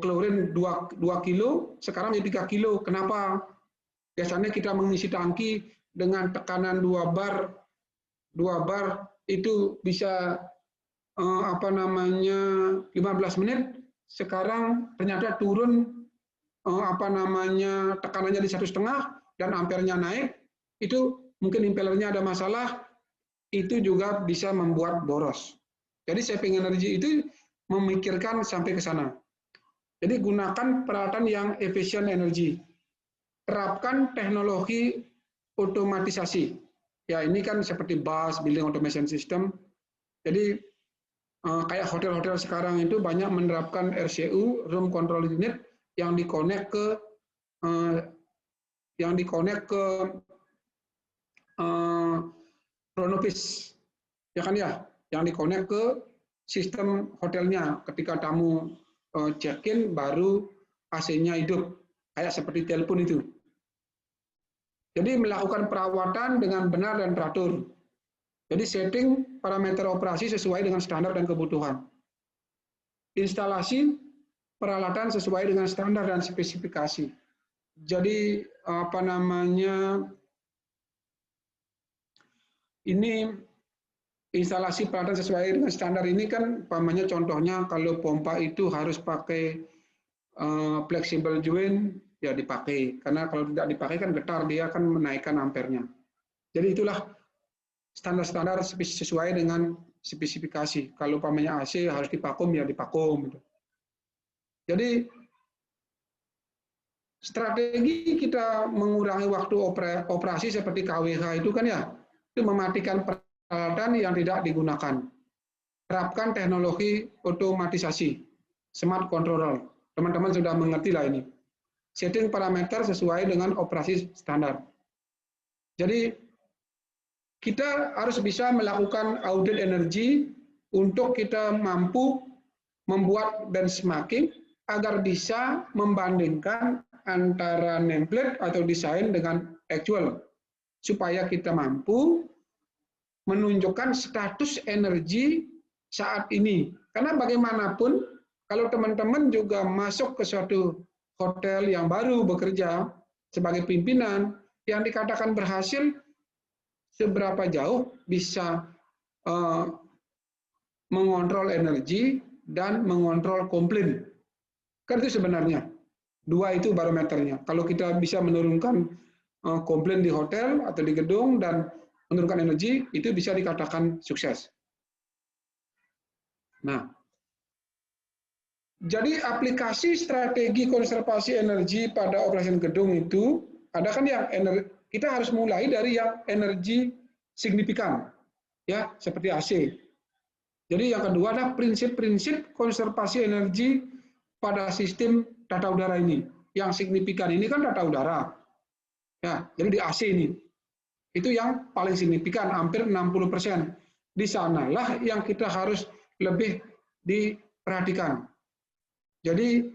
klorin 2 kilo, sekarang jadi 3 kilo. Kenapa? Biasanya kita mengisi tangki dengan tekanan 2 bar itu bisa 15 menit. Sekarang ternyata turun tekanannya di 1,5 dan ampernya naik. Itu mungkin impellernya ada masalah, itu juga bisa membuat boros. Jadi saving energy itu memikirkan sampai ke sana. Jadi gunakan peralatan yang efisien energi. Terapkan teknologi otomatisasi. Ya ini kan seperti BAS, Building Automation System. Jadi kayak hotel-hotel sekarang itu banyak menerapkan RCU, Room Control Unit, yang dikonek ke Chronovis, ya kan ya, yang dikonek ke sistem hotelnya. Ketika tamu check-in baru AC-nya hidup, kayak seperti telepon itu. Jadi melakukan perawatan dengan benar dan teratur. Jadi setting parameter operasi sesuai dengan standar dan kebutuhan. Instalasi peralatan sesuai dengan standar dan spesifikasi. Jadi ini instalasi peralatan sesuai dengan standar ini kan umpamanya contohnya kalau pompa itu harus pakai flexible joint, ya dipakai. Karena kalau tidak dipakai kan getar, dia akan menaikkan ampernya. Jadi itulah standar-standar sesuai dengan spesifikasi. Kalau umpamanya AC harus divakum, ya divakum. Jadi strategi kita mengurangi waktu operasi seperti KWH itu kan ya, itu mematikan peralatan yang tidak digunakan. Terapkan teknologi otomatisasi, smart controller. Teman-teman sudah mengerti lah ini. Setting parameter sesuai dengan operasi standar. Jadi kita harus bisa melakukan audit energi untuk kita mampu membuat benchmarking agar bisa membandingkan antara nameplate atau desain dengan actual, supaya kita mampu menunjukkan status energi saat ini. Karena bagaimanapun, kalau teman-teman juga masuk ke suatu hotel yang baru bekerja sebagai pimpinan, yang dikatakan berhasil, seberapa jauh bisa mengontrol energi dan mengontrol komplain. Kan itu sebenarnya. 2 itu barometernya. Kalau kita bisa menurunkan komplain di hotel atau di gedung dan menurunkan energi, itu bisa dikatakan sukses. Nah, jadi aplikasi strategi konservasi energi pada operasi gedung itu, ada kan yang kita harus mulai dari yang energi signifikan, ya seperti AC. Jadi yang kedua adalah prinsip-prinsip konservasi energi pada sistem tata udara ini. Yang signifikan ini kan tata udara. Ya, jadi di AC ini. Itu yang paling signifikan, hampir 60%. Di sanalah yang kita harus lebih diperhatikan. Jadi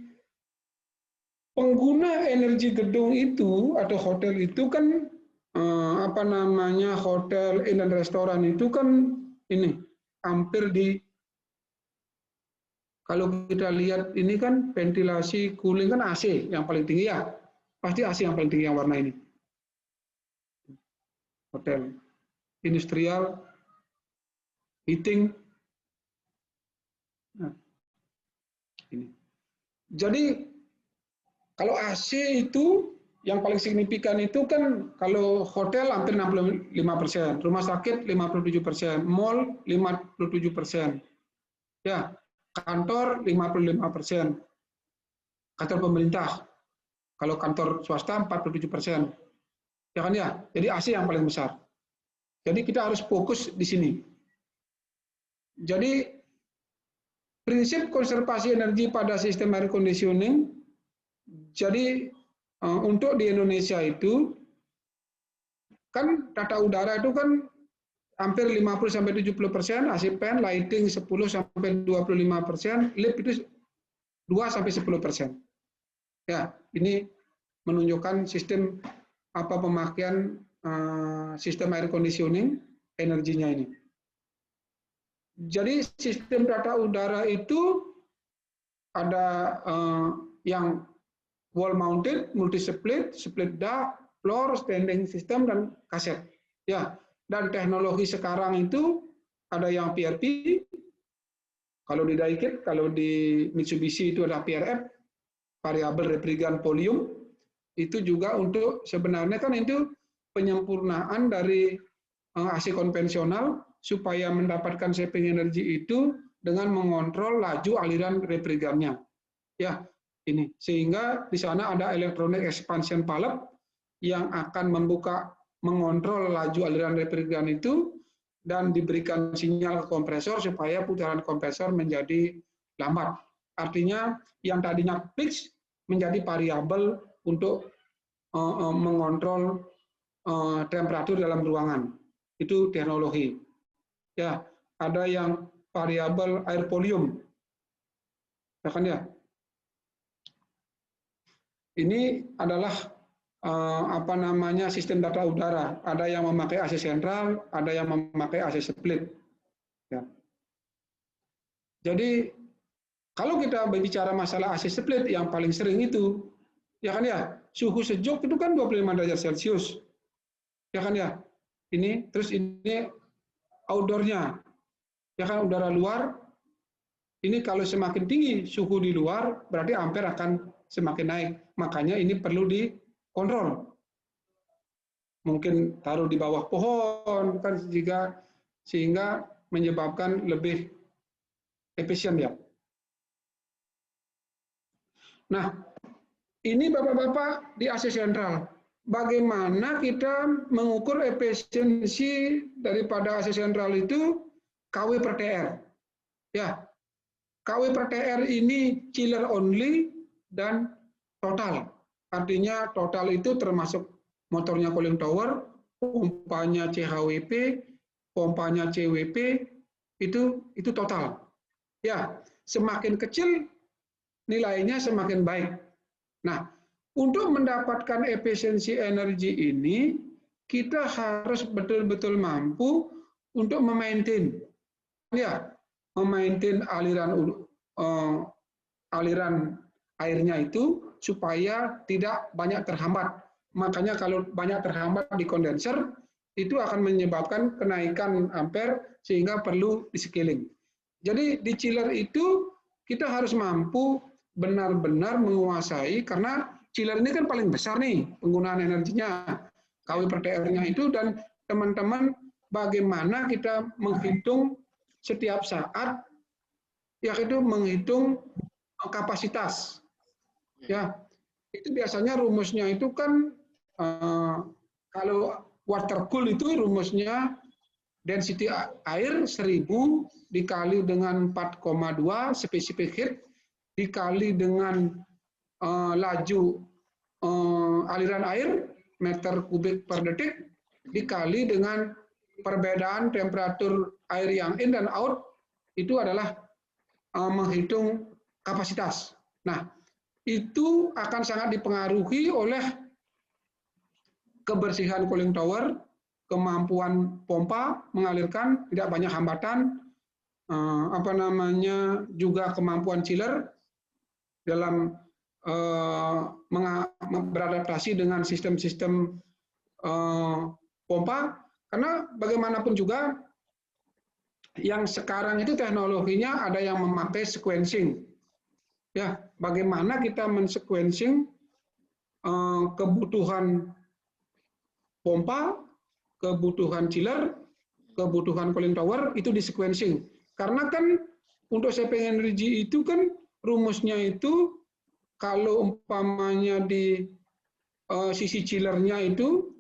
pengguna energi gedung itu atau hotel itu kan hotel, inn dan restoran itu kan ini hampir di, kalau kita lihat ini kan ventilasi cooling kan AC yang paling tinggi ya, pasti AC yang paling tinggi yang warna ini. Hotel, industrial, heating. Nah, ini. Jadi kalau AC itu yang paling signifikan itu kan kalau hotel hampir 65%, rumah sakit 57%, mall 57%, ya kantor 55%, kantor pemerintah, kalau kantor swasta 47%, ya kan ya. Jadi AC yang paling besar. Jadi kita harus fokus di sini. Jadi prinsip konservasi energi pada sistem air conditioning. Jadi untuk di Indonesia itu kan tata udara itu kan hampir 50-70%, AC fan, lighting 10-25%, lift itu 2-10%. Ya, ini menunjukkan sistem pemakaian sistem air conditioning energinya ini. Jadi sistem tata udara itu ada yang wall mounted, multi split, split duct, floor, standing system, dan kaset. Ya, dan teknologi sekarang itu ada yang PRP, kalau di Daikin, kalau di Mitsubishi itu ada PRF, variable refrigerant volume. Itu juga untuk sebenarnya kan itu penyempurnaan dari AC konvensional supaya mendapatkan saving energi itu dengan mengontrol laju aliran refrigerantnya. Ya, ini sehingga di sana ada electronic expansion valve yang akan mengontrol laju aliran refrigerant itu dan diberikan sinyal ke kompresor supaya putaran kompresor menjadi lambat. Artinya yang tadinya fix menjadi variabel untuk mengontrol temperatur dalam ruangan. Itu teknologi. Ya, ada yang variabel air volume. Ya kan ya? Ini adalah sistem tata udara. Ada yang memakai AC sentral, ada yang memakai AC split. Ya. Jadi kalau kita berbicara masalah AC split yang paling sering itu, ya kan ya, suhu sejuk itu kan 25 derajat Celcius. Ya kan ya. Ini terus ini outdoornya. Ya kan, udara luar. Ini kalau semakin tinggi suhu di luar, berarti ampere akan semakin naik. Makanya ini perlu dikontrol. Mungkin taruh di bawah pohon kan sehingga menyebabkan lebih efisien ya. Nah, ini Bapak-bapak di AC sentral. Bagaimana kita mengukur efisiensi daripada AC sentral itu kW per TR. Ya, kW per TR ini chiller only dan total. Artinya total itu termasuk motornya cooling tower, pompanya CHWP, pompanya CWP, itu total. Ya, semakin kecil nilainya semakin baik. Nah, untuk mendapatkan efisiensi energi ini, kita harus betul-betul mampu untuk memaintain, ya, memaintain aliran airnya itu supaya tidak banyak terhambat. Makanya kalau banyak terhambat di kondenser, itu akan menyebabkan kenaikan ampere sehingga perlu di-scaling. Jadi di chiller itu kita harus mampu benar-benar menguasai, karena chiller ini kan paling besar nih penggunaan energinya, kW per TR-nya itu, dan teman-teman bagaimana kita menghitung setiap saat, yaitu menghitung kapasitas. Ya, itu biasanya rumusnya itu kan kalau water cool itu rumusnya density air 1000 dikali dengan 4,2 specific heat dikali dengan laju aliran air meter kubik per detik dikali dengan perbedaan temperatur air yang in dan out, itu adalah menghitung kapasitas. Nah, itu akan sangat dipengaruhi oleh kebersihan cooling tower, kemampuan pompa mengalirkan, tidak banyak hambatan, juga kemampuan chiller dalam beradaptasi dengan sistem-sistem pompa. Karena bagaimanapun juga yang sekarang itu teknologinya ada yang memakai sequencing. Ya, bagaimana kita men-sequencing kebutuhan pompa, kebutuhan chiller, kebutuhan cooling tower itu di sequencing. Karena kan untuk saving energy itu kan rumusnya itu kalau umpamanya di sisi chillernya itu,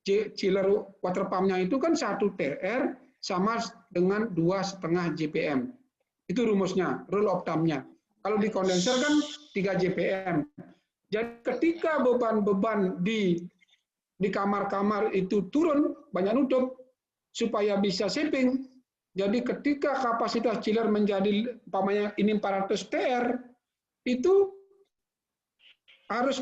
chiller water pumpnya itu kan 1 TR sama dengan 2,5 JPM. Itu rumusnya, rule of thumb-nya. Kalau di kondenser kan 3 JPM. Jadi ketika beban-beban di kamar-kamar itu turun, banyak nutup, supaya bisa saving. Jadi ketika kapasitas chiller menjadi umpamanya ini 400 TR, itu harus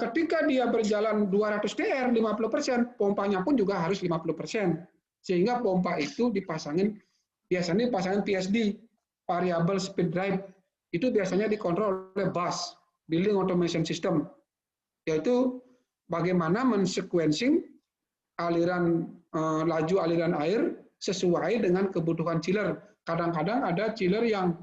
ketika dia berjalan 200 TR 50%, pompanya pun juga harus 50%. Sehingga pompa itu biasanya dipasangin PSD, variable speed drive. Itu biasanya dikontrol oleh BAS, Building Automation System. Yaitu bagaimana men-sequencing laju aliran air sesuai dengan kebutuhan chiller. Kadang-kadang ada chiller yang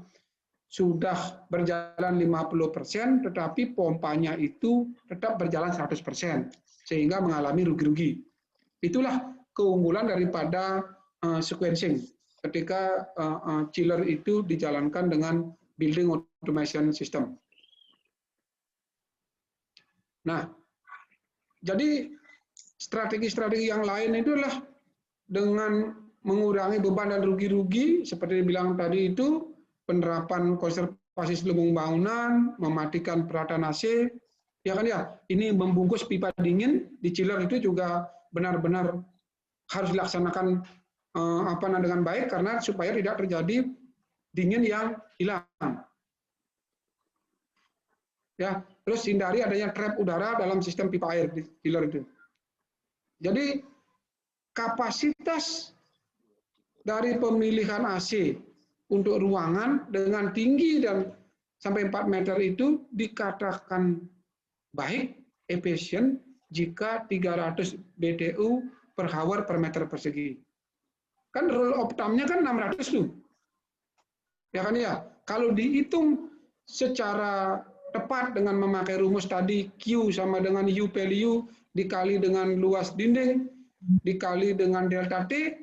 sudah berjalan 50%, tetapi pompanya itu tetap berjalan 100%, sehingga mengalami rugi-rugi. Itulah keunggulan daripada sequencing ketika chiller itu dijalankan dengan building automation system. Nah, jadi strategi-strategi yang lain itu adalah dengan mengurangi beban dan rugi-rugi, seperti dibilang tadi itu, penerapan konservasi selubung bangunan, mematikan peralatan AC, ya kan ya, ini membungkus pipa dingin di chiller itu juga benar-benar harus dilaksanakan dengan baik karena supaya tidak terjadi dingin yang hilang. Ya, terus hindari adanya trap udara dalam sistem pipa air di chiller itu. Jadi kapasitas dari pemilihan AC untuk ruangan dengan tinggi dan sampai 4 meter itu dikatakan baik, efisien jika 300 BTU per hour per meter persegi. Kan rule of thumb-nya kan 600 tuh. Ya kan ya? Kalau dihitung secara tepat dengan memakai rumus tadi Q sama dengan U value dikali dengan luas dinding dikali dengan delta T,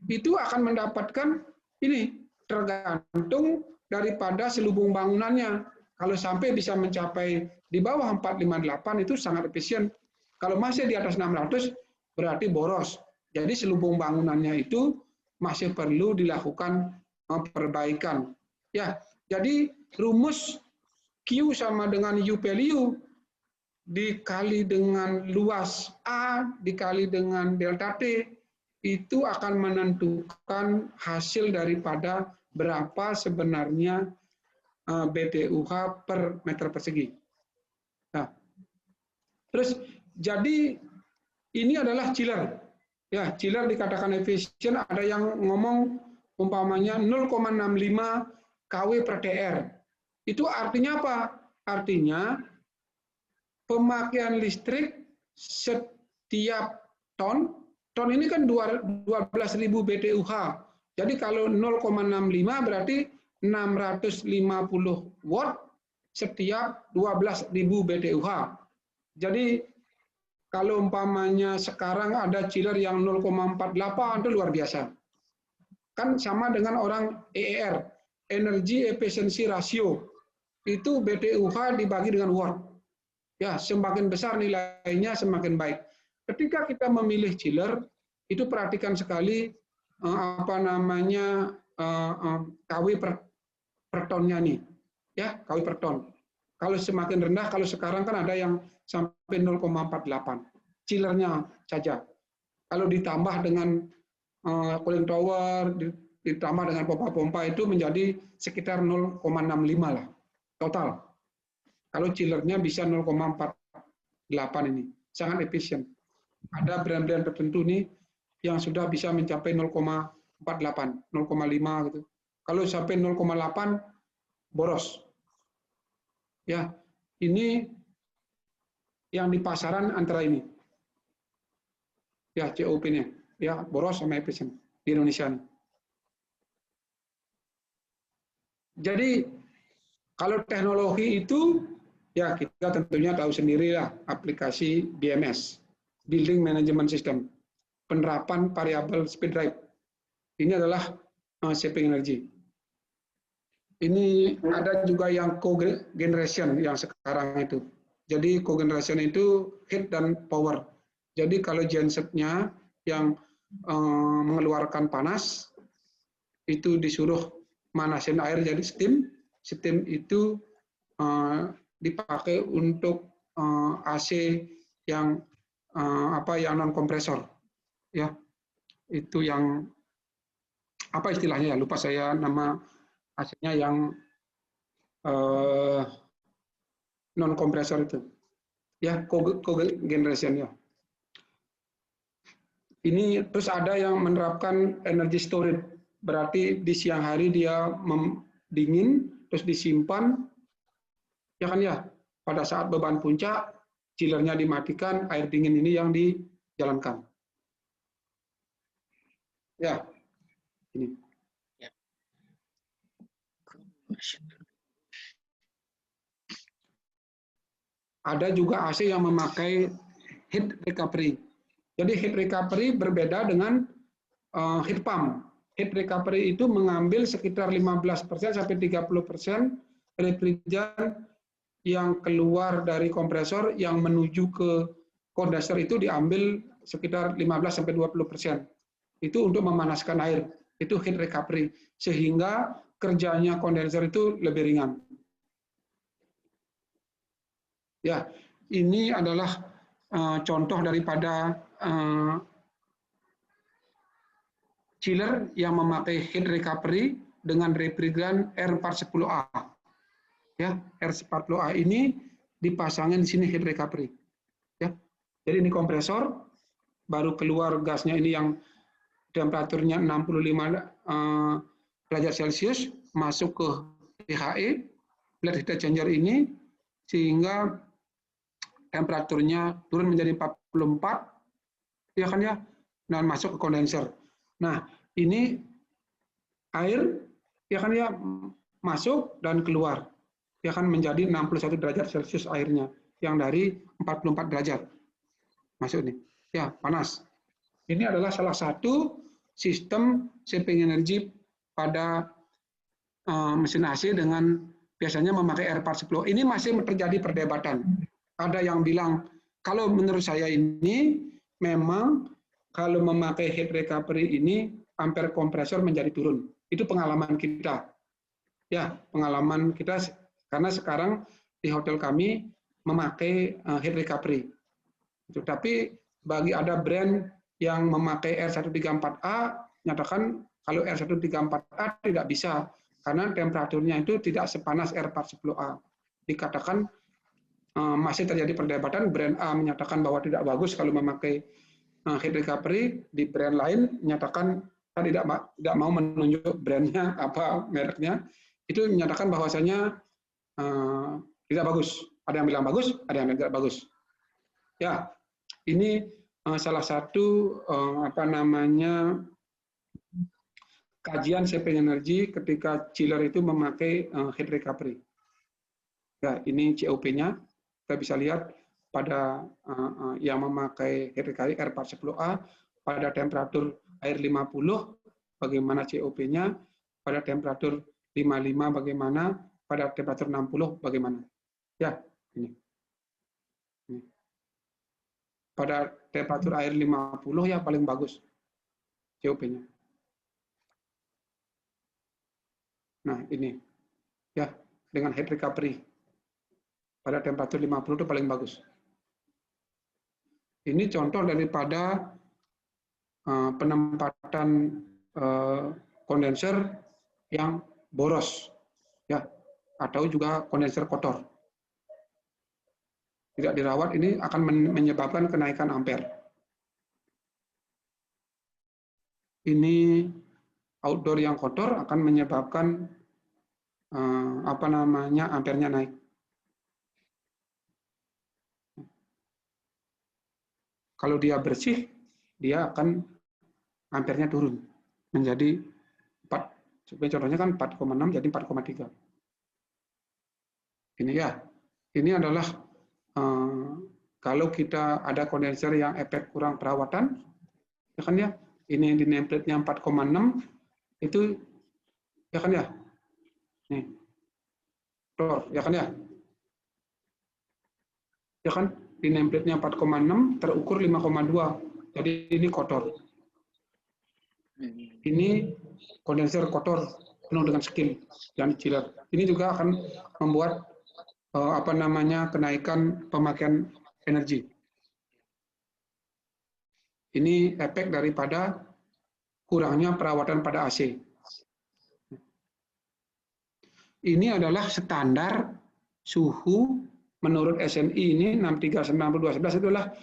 itu akan mendapatkan ini tergantung daripada selubung bangunannya. Kalau sampai bisa mencapai di bawah 458 itu sangat efisien. Kalau masih di atas 600 berarti boros. Jadi selubung bangunannya itu masih perlu dilakukan perbaikan. Ya, jadi rumus Q sama dengan U value dikali dengan luas A dikali dengan delta T itu akan menentukan hasil daripada berapa sebenarnya BTUH per meter persegi. Nah, terus jadi ini adalah chiller. Ya, chiller dikatakan efisien, ada yang ngomong umpamanya 0,65 kW per TR. Itu artinya apa? Artinya pemakaian listrik setiap ton ini kan 12.000 BTUH. Jadi kalau 0,65 berarti 650 watt setiap 12.000 BTUH. Jadi kalau umpamanya sekarang ada chiller yang 0,48 itu luar biasa. Kan sama dengan orang EER, Energy Efficiency Ratio. Itu BTUH dibagi dengan watt. Ya, semakin besar nilainya semakin baik. Ketika kita memilih chiller, itu perhatikan sekali KW per tonnya nih. Ya, KW per ton. Kalau semakin rendah, kalau sekarang kan ada yang sampai 0,48. Chillernya saja. Kalau ditambah dengan cooling tower, ditambah dengan pompa-pompa itu menjadi sekitar 0,65 lah total. Kalau chillernya bisa 0,48 ini, sangat efisien. Ada brand-brand tertentu nih yang sudah bisa mencapai 0,48, 0,5 gitu. Kalau sampai 0,8 boros. Ya, ini yang di pasaran antara ini. Ya, COP-nya. Ya, boros sama efisien di Indonesia nih. Jadi kalau teknologi itu ya kita tentunya tahu sendirilah aplikasi BMS, Building Management System, penerapan variable speed drive. Ini adalah saving energy. Ini ada juga yang cogeneration yang sekarang itu. Jadi cogeneration itu heat dan power. Jadi kalau gensetnya yang mengeluarkan panas itu disuruh manasin air jadi steam. Steam itu dipakai untuk AC yang yang non kompresor, ya itu yang apa istilahnya ya, lupa saya nama AC-nya yang non kompresor itu, ya cogeneration ya. Ini terus ada yang menerapkan energy storage, berarti di siang hari dia dingin terus disimpan, ya kan ya, pada saat beban puncak chillernya dimatikan, air dingin ini yang dijalankan. Ya, ini. Ada juga AC yang memakai heat recovery. Jadi heat recovery berbeda dengan heat pump. Heat recovery itu mengambil sekitar 15% sampai 30% refrigeran yang keluar dari kompresor yang menuju ke kondenser itu diambil sekitar 15 sampai 20%. Itu untuk memanaskan air. Itu heat recovery sehingga kerjanya kondenser itu lebih ringan. Ya, ini adalah contoh daripada chiller yang memakai heat recovery dengan refrigeran R410A. Ya, R410A ini dipasangin di sini heat recovery. Ya, jadi ini kompresor, baru keluar gasnya ini yang temperaturnya 65 derajat Celcius, masuk ke PHE, plate heat exchanger ini, sehingga temperaturnya turun menjadi 44, ya kan ya, dan masuk ke kondenser. Nah, ini air, ya kan ya, masuk dan keluar, ya kan menjadi 61 derajat Celcius airnya, yang dari 44 derajat masuk nih, ya panas. Ini adalah salah satu sistem saving energy pada mesin AC dengan biasanya memakai R410. Ini masih terjadi perdebatan. Ada yang bilang, kalau menurut saya ini memang kalau memakai heat recovery ini ampere kompresor menjadi turun. Itu pengalaman kita. Ya, pengalaman kita karena sekarang di hotel kami memakai heat recovery. Tapi bagi ada brand yang memakai R134A nyatakan kalau R134A tidak bisa karena temperaturnya itu tidak sepanas R410A. Dikatakan masih terjadi perdebatan, brand A menyatakan bahwa tidak bagus kalau memakai heat recovery, di brand lain menyatakan tidak mau menunjuk brandnya apa mereknya, itu menyatakan bahwasanya tidak bagus. Ada yang bilang bagus, ada yang tidak bagus. Ya, ini salah satu kajian saving energy ketika chiller itu memakai heat recovery. Ya, ini COP-nya kita bisa lihat pada yang memakai heat recovery R410A pada temperatur air 50 bagaimana COP-nya, pada temperatur 55 bagaimana, pada temperatur 60 bagaimana. Ya, ini. Pada temperatur air 50 ya paling bagus COP-nya. Nah, ini. Ya, dengan heat recovery. Pada temperatur 50 itu paling bagus. Ini contoh daripada penempatan kondenser yang boros, ya, atau juga kondenser kotor. tidak dirawat ini akan menyebabkan kenaikan ampere. Ini outdoor yang kotor akan menyebabkan ampernya naik. Kalau dia bersih, dia akan ampernya turun menjadi 4. Contohnya kan 4,6 jadi 4,3. Ini ya, ini adalah kalau kita ada kondenser yang efek kurang perawatan, ya kan ya, ini di nameplate-nya 4,6 itu, ya kan ya, nih, ya kan ya, ya kan, di nameplate-nya 4,6 terukur 5,2, jadi ini kotor. Ini kondenser kotor penuh dengan skill dan chiller. Ini juga akan membuat kenaikan pemakaian energi. Ini efek daripada kurangnya perawatan pada AC. Ini adalah standar suhu menurut SNI ini 639211 itu adalah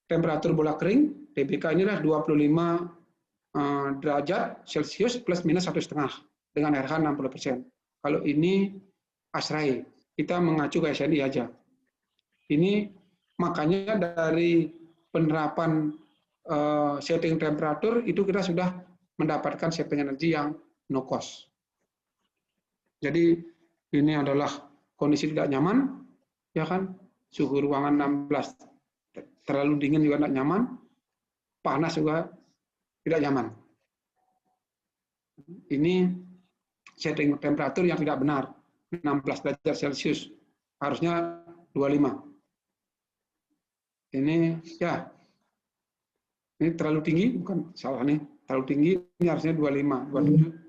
temperatur bola kering, TBK inilah 25 derajat Celcius plus minus 1,5 dengan RH 60%. Kalau ini ASRAI, kita mengacu ke SNI aja. Ini makanya dari penerapan setting temperatur itu kita sudah mendapatkan saving energi yang no cost. Jadi ini adalah kondisi tidak nyaman, ya kan? Suhu ruangan 16, terlalu dingin juga tidak nyaman, panas juga tidak nyaman. Ini setting temperatur yang tidak benar, 16 derajat Celcius, harusnya 25. Ini ya, ini terlalu tinggi, bukan salah nih, terlalu tinggi, ini harusnya 25, 27.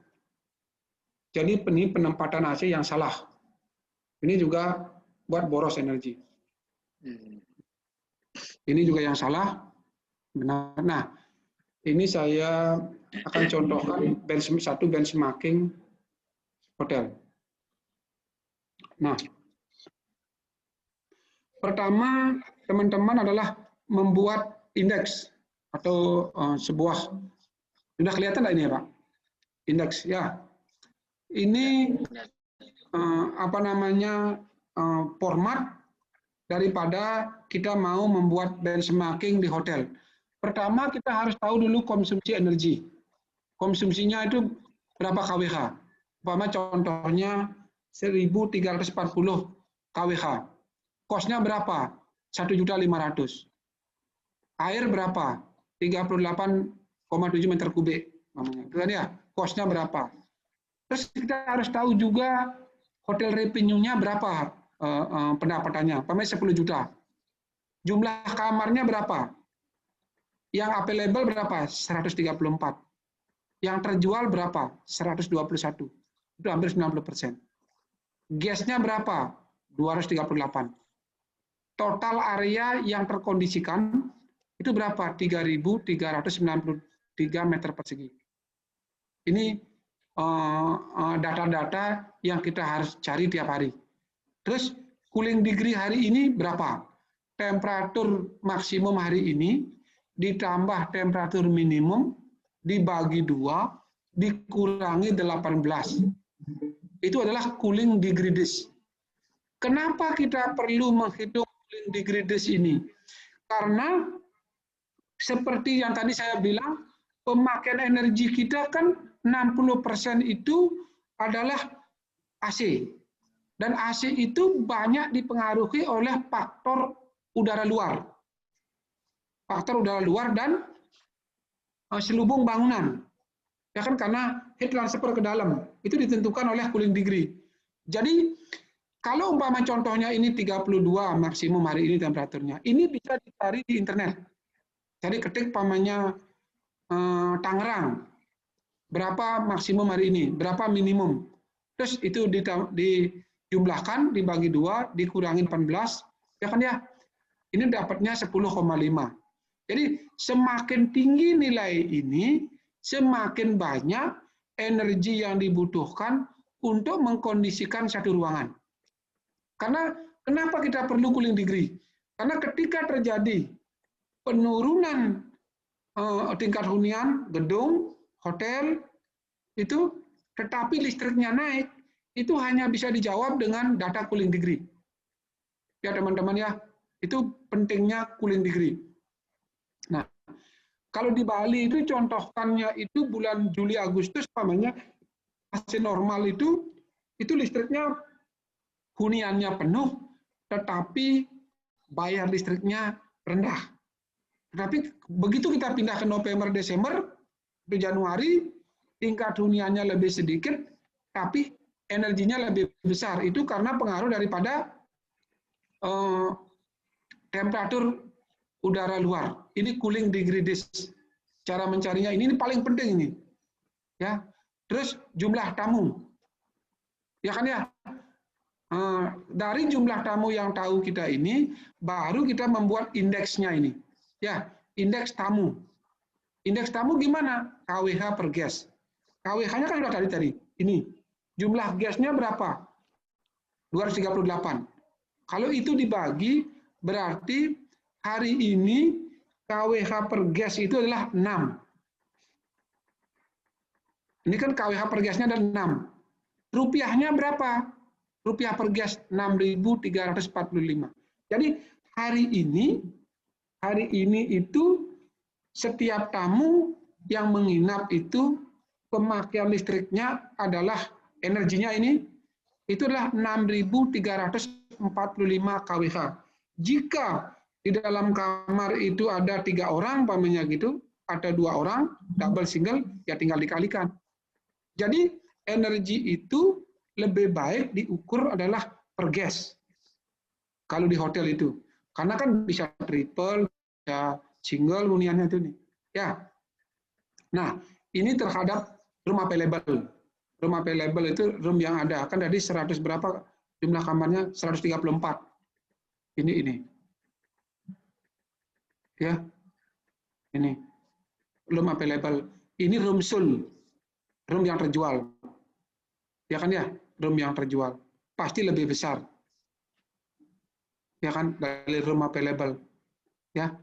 Jadi ini penempatan AC yang salah. Ini juga buat boros energi. Ini juga yang salah. Benar. Nah, ini saya akan contohkan satu benchmarking hotel. Nah, pertama teman-teman adalah membuat indeks atau sebuah, sudah kelihatan nggak ini ya Pak? Indeks ya. Ini format daripada kita mau membuat benchmarking di hotel. Pertama kita harus tahu dulu konsumsi energi. Konsumsinya itu berapa kWh. Umpama contohnya 1.340 kWh. Kosnya berapa? 1.500.000. Air berapa? 38,7 meter kubik. Kan ya? Kosnya berapa? Terus kita harus tahu juga hotel revenue-nya berapa pendapatannya. Umpamanya 10 juta. Jumlah kamarnya berapa? Yang available berapa? 134. Yang terjual berapa? 121. Itu hampir 90%. Gasnya berapa? 238. Total area yang terkondisikan itu berapa? 3.393 meter persegi. Ini data-data yang kita harus cari tiap hari. Terus cooling degree hari ini berapa? Temperatur maksimum hari ini ditambah temperatur minimum dibagi 2 dikurangi 18. Itu adalah cooling degree days. Kenapa kita perlu menghitung cooling degree days ini? Karena seperti yang tadi saya bilang, pemakaian energi kita kan 60% itu adalah AC. Dan AC itu banyak dipengaruhi oleh faktor udara luar. Faktor udara luar dan selubung bangunan. Ya kan, karena heat transfer ke dalam itu ditentukan oleh cooling degree. Jadi kalau umpama contohnya ini 32 maksimum hari ini temperaturnya, ini bisa dicari di internet. Jadi ketik umpamanya Tangerang, berapa maksimum hari ini, berapa minimum. Terus itu dijumlahkan, dibagi 2, dikurangi 18, ya kan ya. Ini dapatnya 10,5. Jadi semakin tinggi nilai ini, semakin banyak energi yang dibutuhkan untuk mengkondisikan satu ruangan. Karena Kenapa kita perlu cooling degree? Karena ketika terjadi penurunan tingkat hunian, gedung, hotel, itu tetapi listriknya naik, itu hanya bisa dijawab dengan data cooling degree. Ya teman-teman ya, itu pentingnya cooling degree. Nah, kalau di Bali itu contohkannya itu bulan Juli Agustus namanya masih normal itu listriknya huniannya penuh, tetapi bayar listriknya rendah. Tetapi begitu kita pindah ke November, Desember, ke Januari, tingkat huniannya lebih sedikit, tapi energinya lebih besar. Itu karena pengaruh daripada temperatur udara luar. Ini cooling degree days. Cara mencarinya ini paling penting ini. Ya. Terus jumlah tamu. Ya kan ya? Dari jumlah tamu yang tahu kita ini, baru kita membuat indeksnya ini. Ya, indeks tamu. Indeks tamu gimana? KWH per gas. KWH-nya kan sudah tadi. Ini. Jumlah gasnya berapa? 238. Kalau itu dibagi, berarti hari ini KWH per gas itu adalah 6. Ini kan KWH per gasnya ada 6. Rupiahnya berapa? Rupiah per gas 6.345. Jadi hari ini itu setiap tamu yang menginap itu pemakaian listriknya adalah energinya ini itu adalah 6.345 kWh. Jika di dalam kamar itu ada 3 orang, umpamanya gitu, ada 2 orang, double single, ya tinggal dikalikan. Jadi energi itu lebih baik diukur adalah per gas. Kalau di hotel itu. Karena kan bisa triple, bisa single huniannya itu nih. Ya. Nah, ini terhadap room available. Room available itu room yang ada. Kan dari 100 berapa jumlah kamarnya? 134. Ini. Ya. Ini. Room available. Ini room sold. Room yang terjual. Ya kan ya? Room yang terjual. Pasti lebih besar. Ya kan? Dari room available. Ya.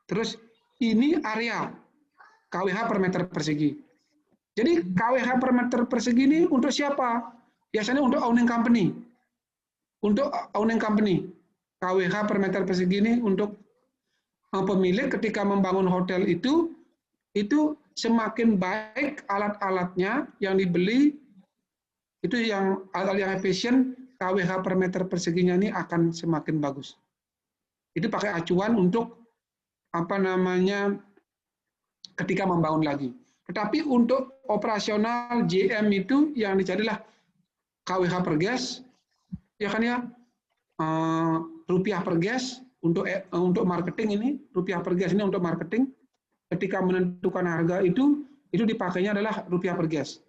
Terus ini area. KWH per meter persegi. Jadi KWH per meter persegi ini untuk siapa? Biasanya untuk owning company. Untuk owning company. KWH per meter persegi ini untuk pemilik ketika membangun hotel itu semakin baik alat-alatnya yang dibeli, itu yang alat yang efisien, KWH per meter perseginya ini akan semakin bagus. Itu pakai acuan untuk ketika membangun lagi. Tetapi untuk operasional JM itu yang dicarilah KWH per gas, ya kan ya, rupiah per gas untuk marketing ini, rupiah per gas ini untuk marketing. Ketika menentukan harga itu dipakainya adalah rupiah per gas.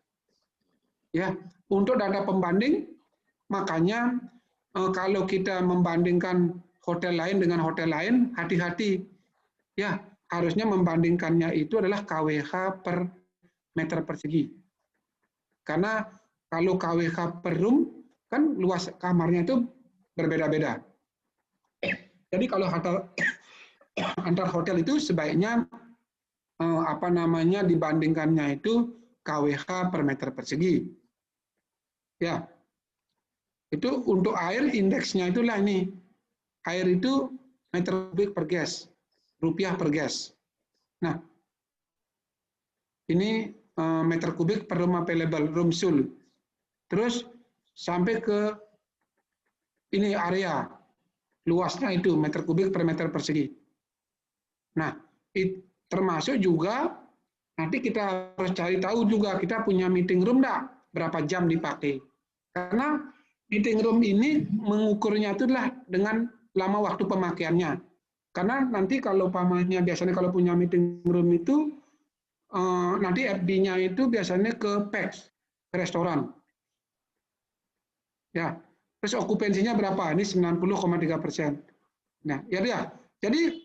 Ya, untuk data pembanding, makanya kalau kita membandingkan hotel lain dengan hotel lain, hati-hati. Ya, harusnya membandingkannya itu adalah KWH per meter persegi. Karena kalau KWH per room, kan luas kamarnya itu berbeda-beda. Jadi kalau antar hotel itu sebaiknya dibandingkannya itu KWH per meter persegi. Ya. Itu untuk air indeksnya itulah ini. Air itu meter kubik per gas, rupiah per gas. Nah, ini meter kubik per room available, room sold. Terus sampai ke ini area, luasnya itu meter kubik per meter persegi. Nah, termasuk juga nanti kita harus cari tahu juga kita punya meeting room enggak, berapa jam dipakai. Karena meeting room ini mengukurnya itu adalah dengan lama waktu pemakaiannya. Karena nanti kalau biasanya kalau punya meeting room itu nanti FD-nya itu biasanya ke PEX, ke restoran. Ya, terus okupansinya berapa? Ini 90,3%. Nah, ya. Jadi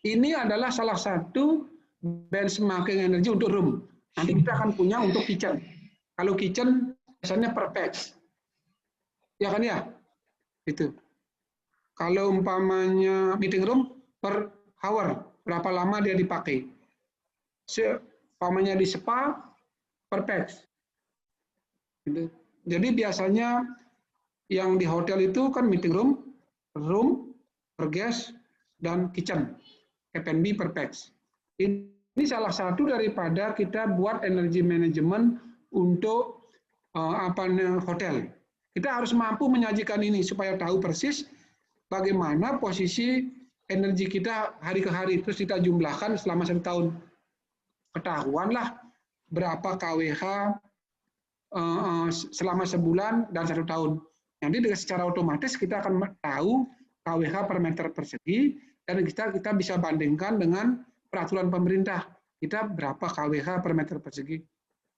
ini adalah salah satu benchmarking energi untuk room. Nanti kita akan punya untuk kitchen. Kalau kitchen biasanya per PEX. Ya kan ya? Itu. Kalau umpamanya meeting room per hour, berapa lama dia dipakai. Umpamanya di spa per pax. Gitu. Jadi biasanya yang di hotel itu kan meeting room per guest, dan kitchen, F&B per pax. Ini salah satu daripada kita buat energy management untuk hotel. Kita harus mampu menyajikan ini supaya tahu persis bagaimana posisi energi kita hari ke hari, terus kita jumlahkan selama 1 tahun. Ketahuanlah berapa KWH selama sebulan dan 1 tahun. Nanti dengan secara otomatis kita akan tahu KWH per meter persegi, dan kita bisa bandingkan dengan peraturan pemerintah. Kita berapa KWH per meter persegi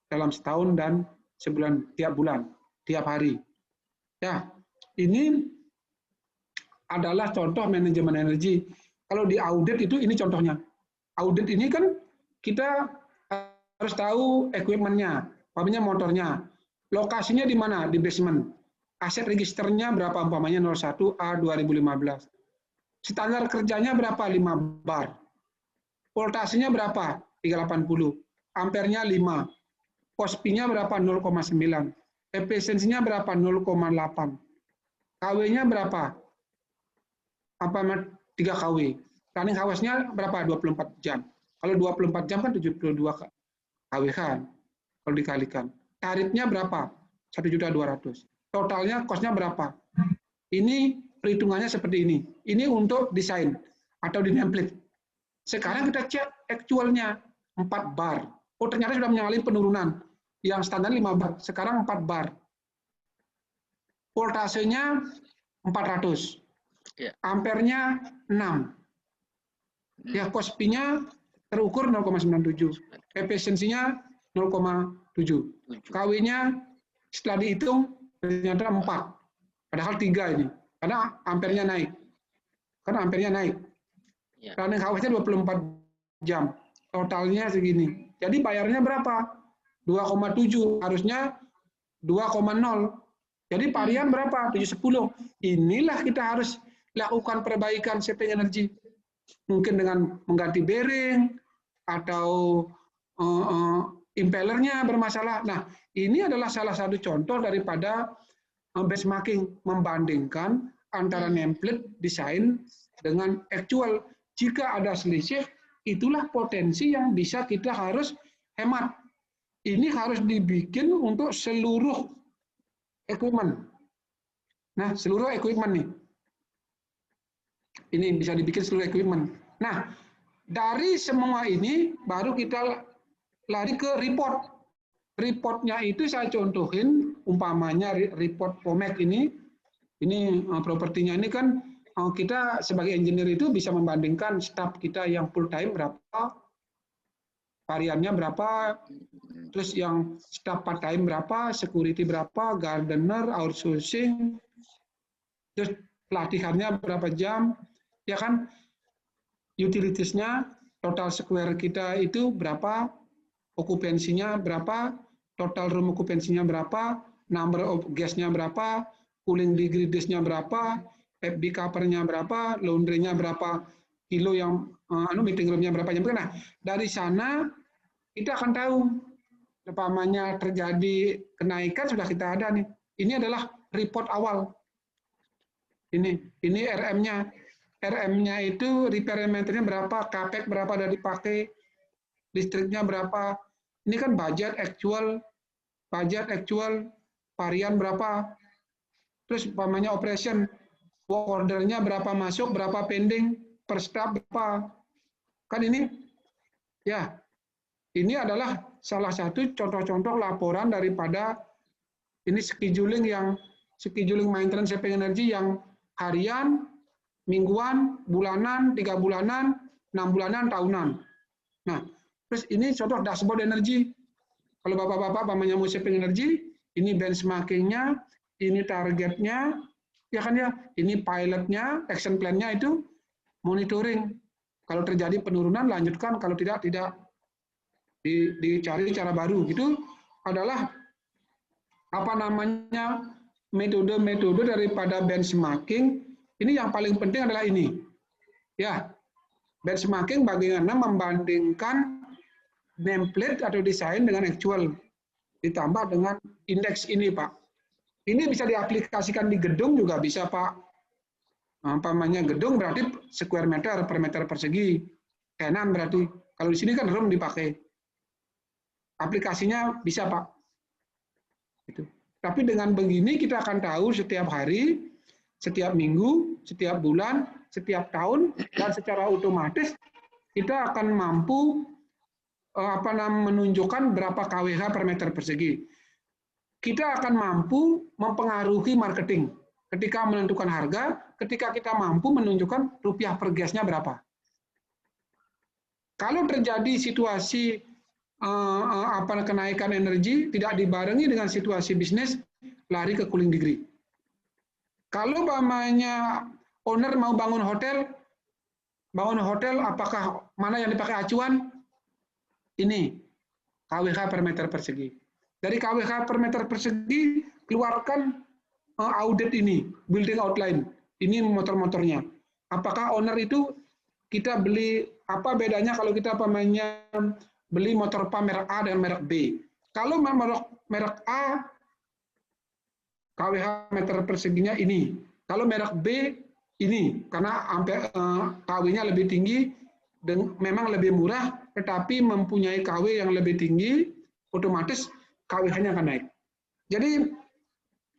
dalam setahun dan sebulan, tiap hari. Ya, ini adalah contoh manajemen energi. Kalau di audit itu ini contohnya. Audit ini kan kita harus tahu equipment-nya, umpamanya motornya. Lokasinya di mana? Di basement. Aset registernya berapa? Umpamanya 01A 2015. Standar kerjanya berapa? 5 bar. Voltasenya berapa? 380. Ampernya 5. Pospi-nya berapa? 0,9. Efisiensinya berapa? 0,8. KW-nya berapa? 3 KW. Running hours-nya berapa? 24 jam. Kalau 24 jam kan 72 KW kan, kalau dikalikan. Tarifnya berapa? 1.200.000. Totalnya cost-nya berapa? Ini perhitungannya seperti ini. Ini untuk desain atau di template. Sekarang kita cek actual-nya 4 bar. Oh, ternyata sudah mengalami penurunan. Yang standar 5 bar, sekarang 4 bar. Voltasenya 400. Ampernya 6. Ya, pospi-nya terukur 0,97. Efisiensinya 0,7. KW-nya setelah dihitung ternyata 4. Padahal 3 ini. Karena ampernya naik. Running hours-nya 24 jam. Totalnya segini. Jadi bayarnya berapa? 2,7. Harusnya 2,0. Jadi varian berapa? 710. Inilah kita harus lakukan perbaikan saving energi. Mungkin dengan mengganti bearing atau impellernya bermasalah. Nah, ini adalah salah satu contoh daripada benchmarking, membandingkan antara template desain dengan actual. Jika ada selisih, itulah potensi yang bisa kita harus hemat. Ini harus dibikin untuk seluruh equipment. Nah, seluruh equipment nih. Ini bisa dibikin seluruh equipment. Nah, dari semua ini baru kita lari ke report. Reportnya itu saya contohin, umpamanya report POMEC ini propertinya ini kan kita sebagai engineer itu bisa membandingkan staff kita yang full time berapa, variannya berapa, terus yang staff part time berapa, security berapa, gardener, outsourcing, terus pelatihannya berapa jam, ya kan, utilitiesnya, total square kita itu berapa, okupansinya berapa, total room okupansinya berapa, number of guest-nya berapa, cooling degree days-nya berapa, FB cover-nya berapa, laundry-nya berapa kilo yang meeting room-nya berapa jam. Nah, dari sana kita akan tahu umpamanya terjadi kenaikan sudah kita ada nih. Ini adalah report awal. Ini RM-nya. RM-nya itu repair maintenance berapa, capex berapa dari dipakai, listriknya berapa. Ini kan budget actual, varian berapa. Terus umpamanya operation, work order-nya berapa masuk, berapa pending, per staff berapa. Kan ini, ya, ini adalah salah satu contoh-contoh laporan daripada ini scheduling maintenance saving energy yang harian, mingguan, bulanan, 3 bulanan, 6 bulanan, tahunan. Nah, terus ini contoh dashboard energi. Kalau bapak-bapak umpamanya mau saving energi, ini benchmarking-nya, ini targetnya, ya kan ya, ini pilotnya, action plan-nya itu monitoring. Kalau terjadi penurunan lanjutkan, kalau tidak dicari cara baru. Itu adalah metode-metode daripada benchmarking, ini yang paling penting adalah ini. Ya, benchmarking bagaimana membandingkan nameplate atau desain dengan actual, ditambah dengan indeks ini, Pak. Ini bisa diaplikasikan di gedung juga bisa, Pak. Umpamanya gedung berarti square meter per meter persegi. Tenan berarti. Kalau di sini kan room dipakai. Aplikasinya bisa, Pak. Itu. Tapi dengan begini kita akan tahu setiap hari, setiap minggu, setiap bulan, setiap tahun, dan secara otomatis kita akan mampu menunjukkan berapa KWH per meter persegi. Kita akan mampu mempengaruhi marketing. Ketika menentukan harga, ketika kita mampu menunjukkan rupiah per gasnya berapa. Kalau terjadi situasi kenaikan energi tidak dibarengi dengan situasi bisnis, lari ke cooling degree. Kalau umpamanya owner mau bangun hotel apakah mana yang dipakai acuan? Ini KWH per meter persegi. Dari KWH per meter persegi keluarkan audit ini, building outline. Ini motor-motornya. Apakah owner itu kita beli, apa bedanya kalau kita beli motor pump merek A dan merek B? Kalau merek A KWH meter perseginya ini. Kalau merek B ini, karena KW-nya lebih tinggi, memang lebih murah, tetapi mempunyai KW yang lebih tinggi, otomatis KWH-nya akan naik. Jadi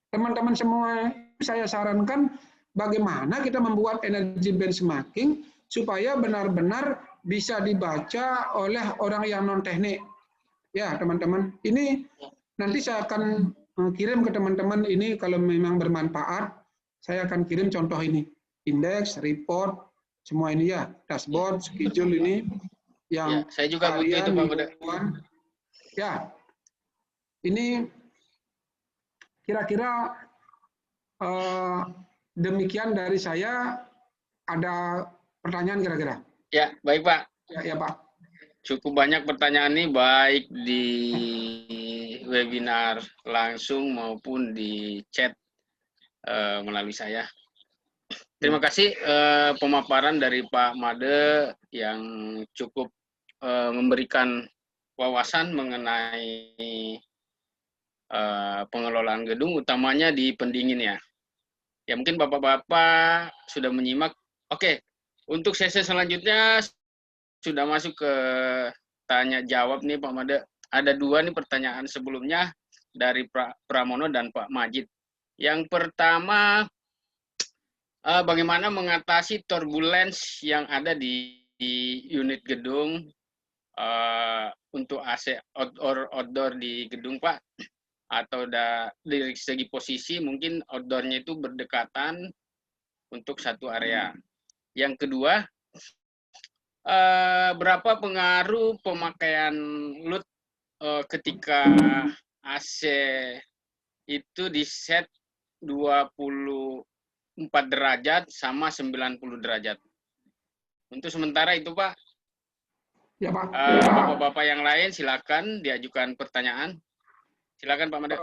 teman-teman semua, saya sarankan bagaimana kita membuat energy benchmarking supaya benar-benar bisa dibaca oleh orang yang non-teknik. Ya, teman-teman, ini nanti saya akan kirim ke teman-teman ini kalau memang bermanfaat, saya akan kirim contoh ini. Indeks, report, semua ini ya, dashboard, schedule ini yang ya, saya juga butuh itu, Pak Budi. Ya. Ini kira-kira demikian dari saya. Ada pertanyaan kira-kira? Ya, baik Pak. Ya Pak. Cukup banyak pertanyaan ini, baik di webinar langsung maupun di chat melalui saya. Terima kasih pemaparan dari Pak Made yang cukup memberikan wawasan mengenai pengelolaan gedung, utamanya di pendingin ya. Ya mungkin Bapak-Bapak sudah menyimak. Oke, untuk sesi selanjutnya sudah masuk ke tanya jawab nih Pak Made. Ada dua nih pertanyaan sebelumnya dari Pak Pramono dan Pak Majid. Yang pertama, bagaimana mengatasi turbulence yang ada di unit gedung untuk AC outdoor di gedung Pak? Atau dari segi posisi mungkin outdoor-nya itu berdekatan untuk satu area. Yang kedua, berapa pengaruh pemakaian load ketika AC itu di set 24 derajat sama 90 derajat. Untuk sementara itu Pak. Ya Pak. Bapak-bapak yang lain silakan diajukan pertanyaan. Silakan Pak Made.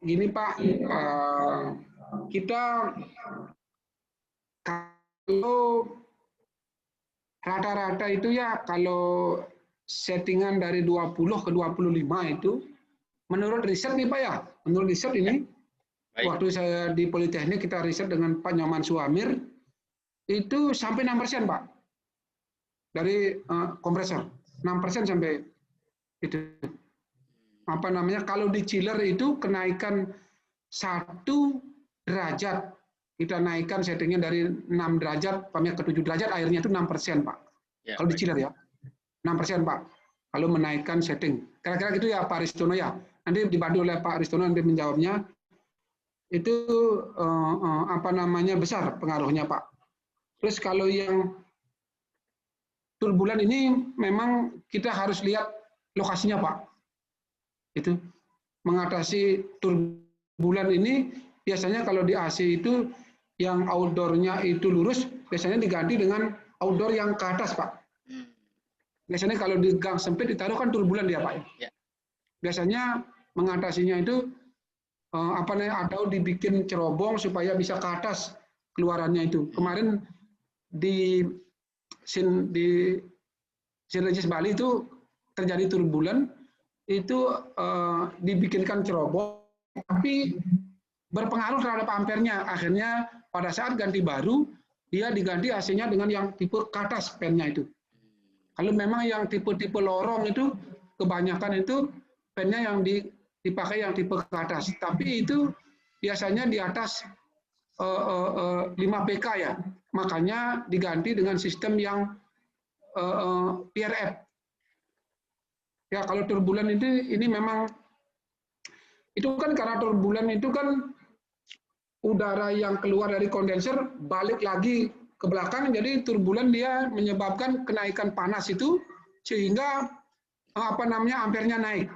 Gini Pak, kita kalau rata-rata itu ya kalau settingan dari 20 ke 25 itu menurut riset nih Pak ya, menurut riset ini waktu saya di Politeknik kita riset dengan Pak Nyoman Suamir itu sampai 6% Pak dari kompresor, 6% sampai itu. Apa namanya, kalau di chiller itu kenaikan 1 derajat, kita naikkan settingnya dari 6 derajat ke 7 derajat, airnya itu 6% Pak. Ya, kalau di chiller ya, 6% Pak. Kalau menaikkan setting. Kira-kira gitu ya Pak Ristono ya. Nanti dibantu oleh Pak Ristono nanti menjawabnya. Itu apa namanya besar pengaruhnya Pak. Terus kalau yang turbulen ini memang kita harus lihat lokasinya Pak. Itu mengatasi turbulen ini biasanya kalau di AC itu yang outdoor-nya itu lurus biasanya diganti dengan outdoor yang ke atas Pak. Biasanya kalau di gang sempit ditaruh kan turbulen dia Pak. Ya. Biasanya mengatasinya itu atau dibikin cerobong supaya bisa ke atas keluarannya itu. Kemarin di Sinregis Bali itu terjadi turbulen, itu dibikinkan cerobong, tapi berpengaruh terhadap ampernya. Akhirnya pada saat ganti baru, dia diganti AC-nya dengan yang tipe ke atas pennya itu. Kalau memang yang tipe-tipe lorong itu, kebanyakan itu pennya yang dipakai yang tipe ke atas. Tapi itu biasanya di atas 5 PK ya. Makanya diganti dengan sistem yang PRF. Ya, kalau turbulen ini memang itu kan karena turbulen itu kan udara yang keluar dari kondenser balik lagi ke belakang, jadi turbulen dia menyebabkan kenaikan panas itu sehingga ampernya naik.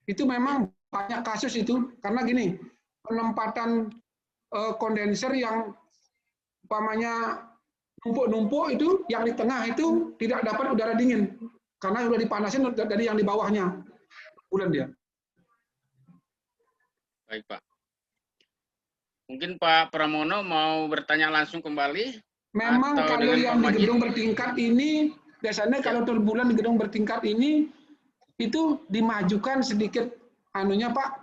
Itu memang banyak kasus itu karena gini, penempatan kondenser yang umpamanya numpuk-numpuk itu yang di tengah itu tidak dapat udara dingin karena sudah dipanasin dari yang di bawahnya. Bulan dia. Baik, Pak. Mungkin Pak Pramono mau bertanya langsung kembali. Memang atau kalau dengan yang Pak di Majid? gedung bertingkat ini, biasanya kalau turbulen di gedung bertingkat ini, itu dimajukan sedikit anunya Pak.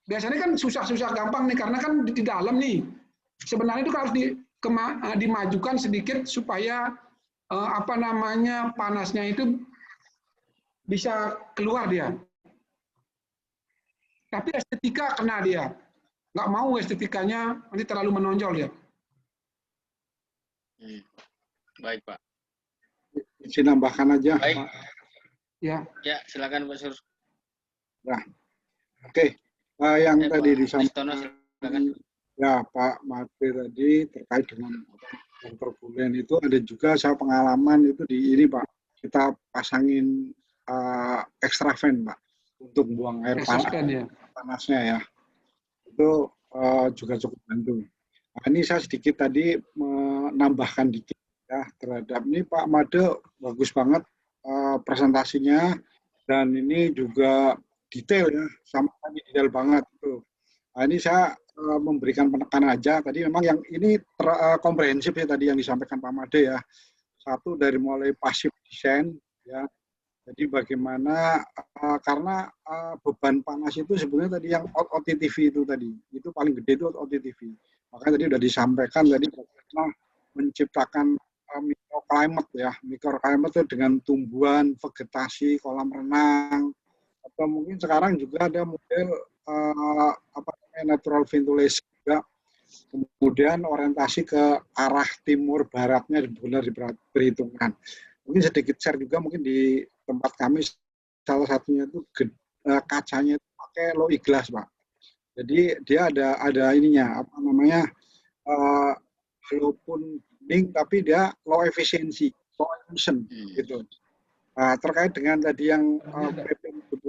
Biasanya kan susah-susah gampang nih, karena kan di dalam nih. Sebenarnya itu harus dimajukan sedikit supaya panasnya itu bisa keluar dia. Tapi estetika kena dia. Nggak mau estetikanya nanti terlalu menonjol dia. Baik, Pak. Bisa nambahkan aja, Baik. Pak. Ya, silakan Pak Sur. Nah, oke. Yang tadi disampaikan ya Pak Made tadi terkait dengan yang turbulen itu ada juga saya pengalaman itu di ini Pak. Kita pasangin extra fan Pak untuk buang air panasnya ya. Itu juga cukup bantu. Nah, ini saya sedikit tadi menambahkan dikit ya terhadap ini Pak Made bagus banget presentasinya dan ini juga detail ya, sama tadi detail banget tuh. Nah, ini saya memberikan penekanan aja tadi memang yang ini komprehensif ya tadi yang disampaikan Pak Made ya. Satu dari mulai pasif desain ya. Jadi bagaimana karena beban panas itu sebenarnya tadi yang OTTV itu tadi itu paling gede itu OTTV. Makanya tadi sudah disampaikan tadi bagaimana menciptakan microclimate ya, microclimate itu dengan tumbuhan, vegetasi, kolam renang, atau mungkin sekarang juga ada model natural ventilation juga, kemudian orientasi ke arah timur baratnya benar diperhitungkan. Mungkin sedikit share juga mungkin di tempat kami salah satunya itu kacanya itu pakai low glass Pak. Jadi dia ada ininya walaupun bening tapi dia low efisiensi, low emission gitu. Nah, terkait dengan tadi yang PP 10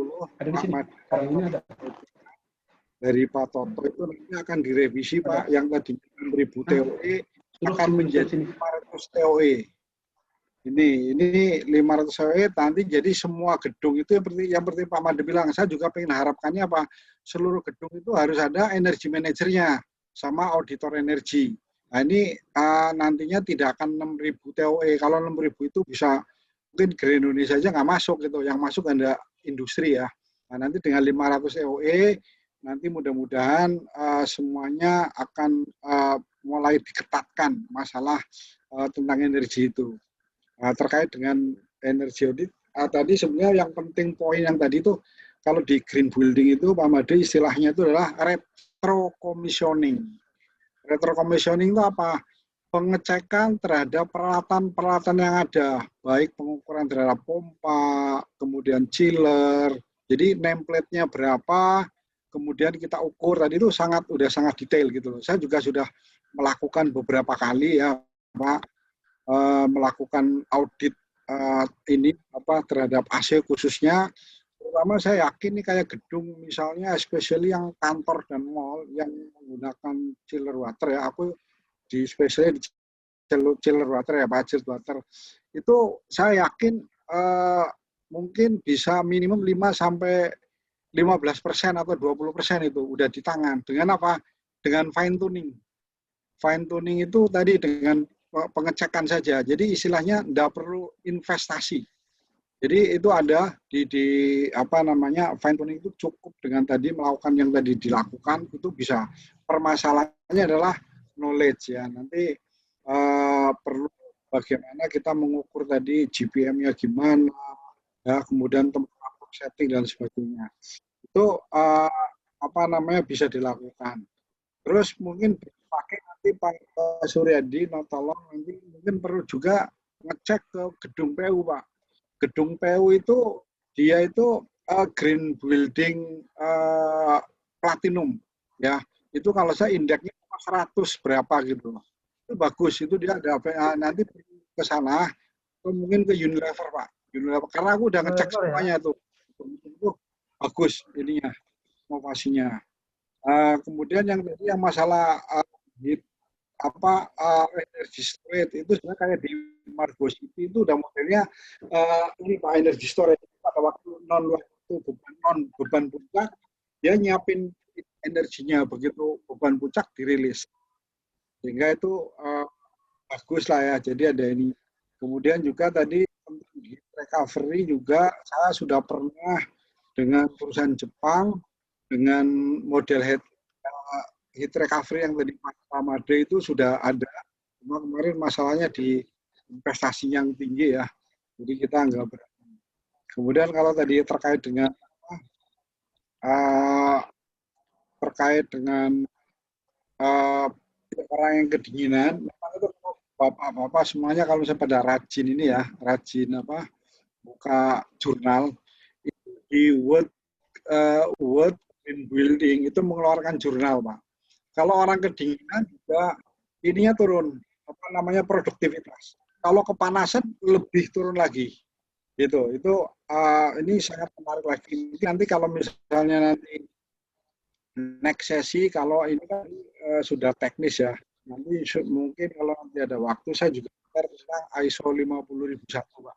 dari Pak Toto itu nanti akan direvisi Pak, yang tadi 6.000 TOE akan menjadi 500 TOE. Ini 500 TOE nanti jadi semua gedung itu yang seperti Pak Made bilang, saya juga pengen harapkannya apa, seluruh gedung itu harus ada energi manajernya sama auditor energi. Nah ini nantinya tidak akan 6.000 TOE, kalau 6.000 itu bisa mungkin Green Indonesia aja nggak masuk gitu, yang masuk ada industri ya. Nah nanti dengan 500 TOE nanti mudah-mudahan semuanya akan mulai diketatkan masalah tentang energi itu. Terkait dengan energi audit, tadi sebenarnya yang penting poin yang tadi itu kalau di green building itu Pak Made istilahnya itu adalah retro commissioning. Retro commissioning itu apa? Pengecekan terhadap peralatan-peralatan yang ada, baik pengukuran terhadap pompa, kemudian chiller. Jadi nameplate-nya berapa, kemudian kita ukur tadi itu udah sangat detail gitu loh. Saya juga sudah melakukan beberapa kali ya Pak, melakukan audit ini terhadap AC khususnya. Terutama saya yakin nih kayak gedung misalnya especially yang kantor dan mall yang menggunakan chiller water ya, aku di especially di chiller water ya, budget water itu saya yakin mungkin bisa minimum 5 sampai 15% atau 20% itu udah di tangan. Dengan apa? Dengan fine tuning. Fine tuning itu tadi dengan pengecekan saja. Jadi istilahnya tidak perlu investasi. Jadi itu ada di apa namanya, fine tuning itu cukup dengan tadi melakukan yang tadi dilakukan itu bisa. Permasalahannya adalah knowledge ya. Nanti perlu bagaimana kita mengukur tadi GPM-nya gimana, ya, kemudian temperatur setting dan sebagainya. Itu apa namanya bisa dilakukan. Terus mungkin pakai nanti Pak Suryadi, tolong nanti mungkin perlu juga ngecek ke gedung PU Pak. Gedung PU itu dia itu green building platinum ya. Itu kalau saya indeksnya 100 berapa gitu. Itu bagus, itu dia ada nanti ke sana atau mungkin ke Unilever Pak. Unilever, karena aku udah ngecek semuanya tuh. Itu bagus ininya, inovasinya. Kemudian yang tadi yang masalah energy storage itu sebenarnya kayak di Margo City itu udah modelnya ini Pak, energy storage pada waktu beban puncak dia nyiapin energinya, begitu beban puncak dirilis, sehingga itu bagus lah ya. Jadi ada ini. Kemudian juga tadi heat recovery juga saya sudah pernah dengan perusahaan Jepang dengan model heat recovery yang tadi Pak Made itu sudah ada. Cuma kemarin masalahnya di investasi yang tinggi ya. Jadi kita nggak berani. Kemudian kalau tadi terkait dengan orang yang kedinginan, memang itu bapak-bapak semuanya kalau misalnya pada rajin ini ya, rajin buka jurnal itu di World Green Building itu mengeluarkan jurnal Pak. Kalau orang kedinginan juga ininya turun, produktivitas. Kalau kepanasan lebih turun lagi. Gitu. Itu ini sangat menarik lagi. Nanti kalau misalnya nanti next sesi, kalau ini kan sudah teknis ya. Nanti mungkin kalau nanti ada waktu saya juga tentang ISO 50001 Pak.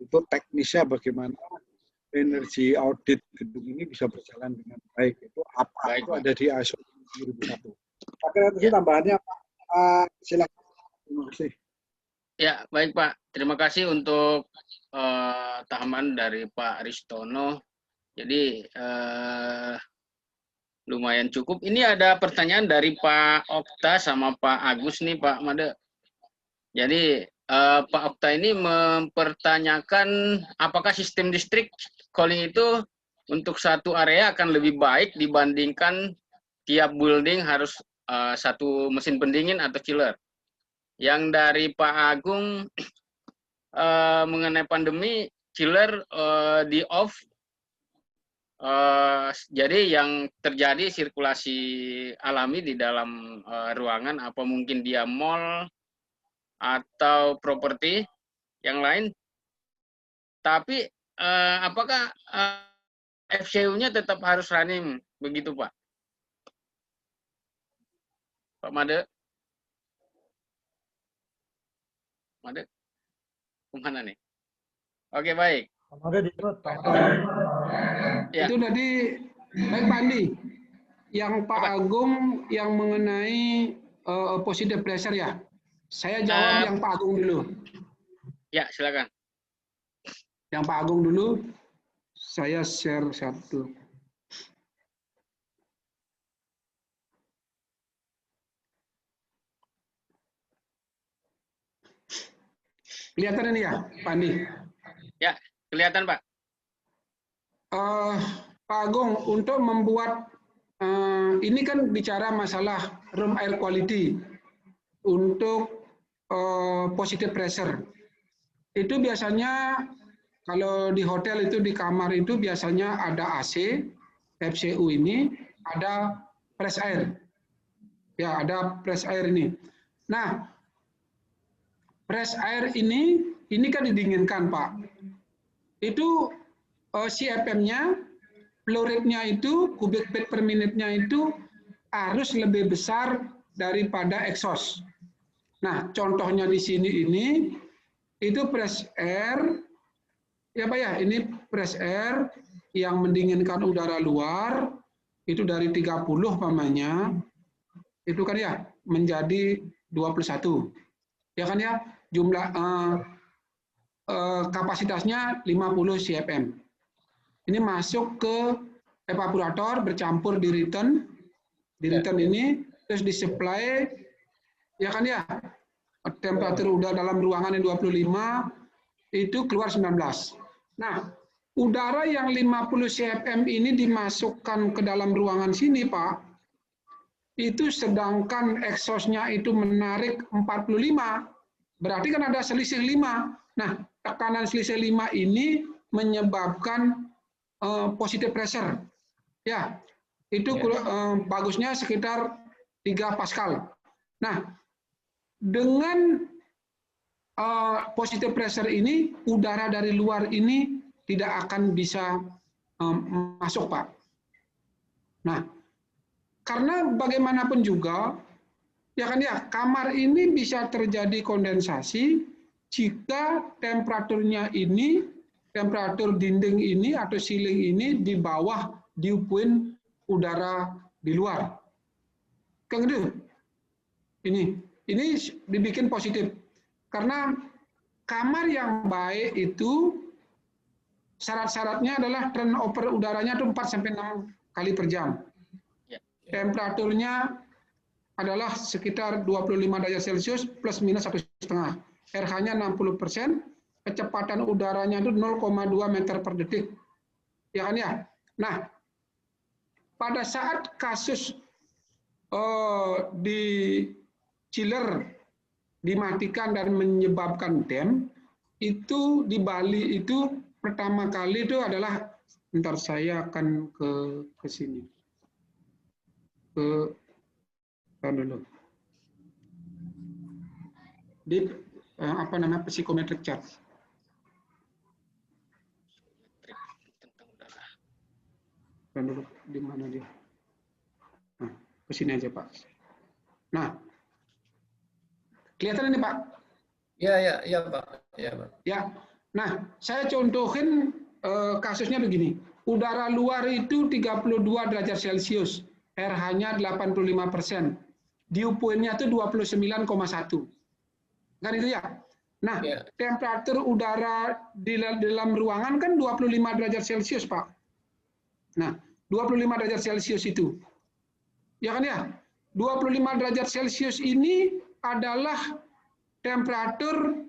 Itu teknisnya bagaimana energi audit gedung ini bisa berjalan dengan baik. Itu apa? Baik, itu Pak. Ada di ISO 50001. Oke, nanti tambahannya Pak. Silakan. Terima kasih. Ya, baik Pak. Terima kasih untuk tahaman dari Pak Ristono. Jadi lumayan cukup. Ini ada pertanyaan dari Pak Okta sama Pak Agus nih Pak Made. Jadi Pak Okta ini mempertanyakan apakah sistem distrik cooling itu untuk satu area akan lebih baik dibandingkan tiap building harus satu mesin pendingin atau chiller. Yang dari Pak Agung mengenai pandemi, chiller di off, jadi yang terjadi sirkulasi alami di dalam ruangan, apa mungkin dia mall atau properti yang lain. Tapi apakah FCU-nya tetap harus running begitu Pak? Pak Made? Made? Kemana nih? Oke, baik. Ya. Itu tadi, baik Pak Andi, yang Pak Agung yang mengenai positive pressure ya. Saya jawab yang Pak Agung dulu. Ya, silakan. Yang Pak Agung dulu, saya share satu. Kelihatan ini ya, Pak Andi? Ya, kelihatan Pak. Pak Agung, untuk membuat, ini kan bicara masalah room air quality untuk positive pressure. Itu biasanya kalau di hotel itu di kamar itu biasanya ada AC, FCU ini, ada press air. Ya, ada press air ini. Nah, press air ini kan didinginkan, Pak. Itu CFM-nya, flow rate-nya itu, cubic feet per minute-nya itu harus lebih besar daripada exhaust. Nah, contohnya di sini ini, itu press air, ya Pak ya, ini press air yang mendinginkan udara luar itu dari 30 pamannya itu kan ya menjadi 21. Ya kan ya, jumlah kapasitasnya 50 CFM. Ini masuk ke evaporator bercampur di return. Di return ini terus disuplai ya kan ya. Temperatur udara dalam ruangan yang 25 itu keluar 19. Nah, udara yang 50 CFM ini dimasukkan ke dalam ruangan sini, Pak. Itu sedangkan exhaust-nya itu menarik 45. Berarti kan ada selisih 5. Nah, tekanan selisih 5 ini menyebabkan positive pressure. Ya, itu bagusnya sekitar 3 Pascal. Nah, dengan positive pressure ini, udara dari luar ini tidak akan bisa masuk, Pak. Nah, karena bagaimanapun juga, ya kan ya, kamar ini bisa terjadi kondensasi jika temperaturnya ini, temperatur dinding ini atau ceiling ini di bawah diupuin udara di luar. Kan gitu? Ini dibikin positif. Karena kamar yang baik itu syarat-syaratnya adalah turnover udaranya itu 4-6 kali per jam. Temperaturnya adalah sekitar 25 derajat Celcius plus minus 1,5. RH-nya 60%, kecepatan udaranya itu 0,2 meter per detik. Ya kan ya? Nah, pada saat kasus di chiller dimatikan dan menyebabkan dam, itu di Bali itu pertama kali itu adalah, bentar saya akan ke sini. Dulu. Di apa namanya psychometric chart. Dulu di mana dia? Nah, ke sini aja, Pak. Nah, kelihatan ini, Pak? Ya, Pak. Ya, Pak. Ya. Nah, saya contohin kasusnya begini. Udara luar itu 32 derajat Celcius, RH-nya 85%. Dew-point-nya itu 29,1. Kan itu ya? Nah, temperatur udara di dalam ruangan kan 25 derajat Celcius, Pak. Nah, 25 derajat Celcius itu. Ya kan ya? 25 derajat Celcius ini adalah temperatur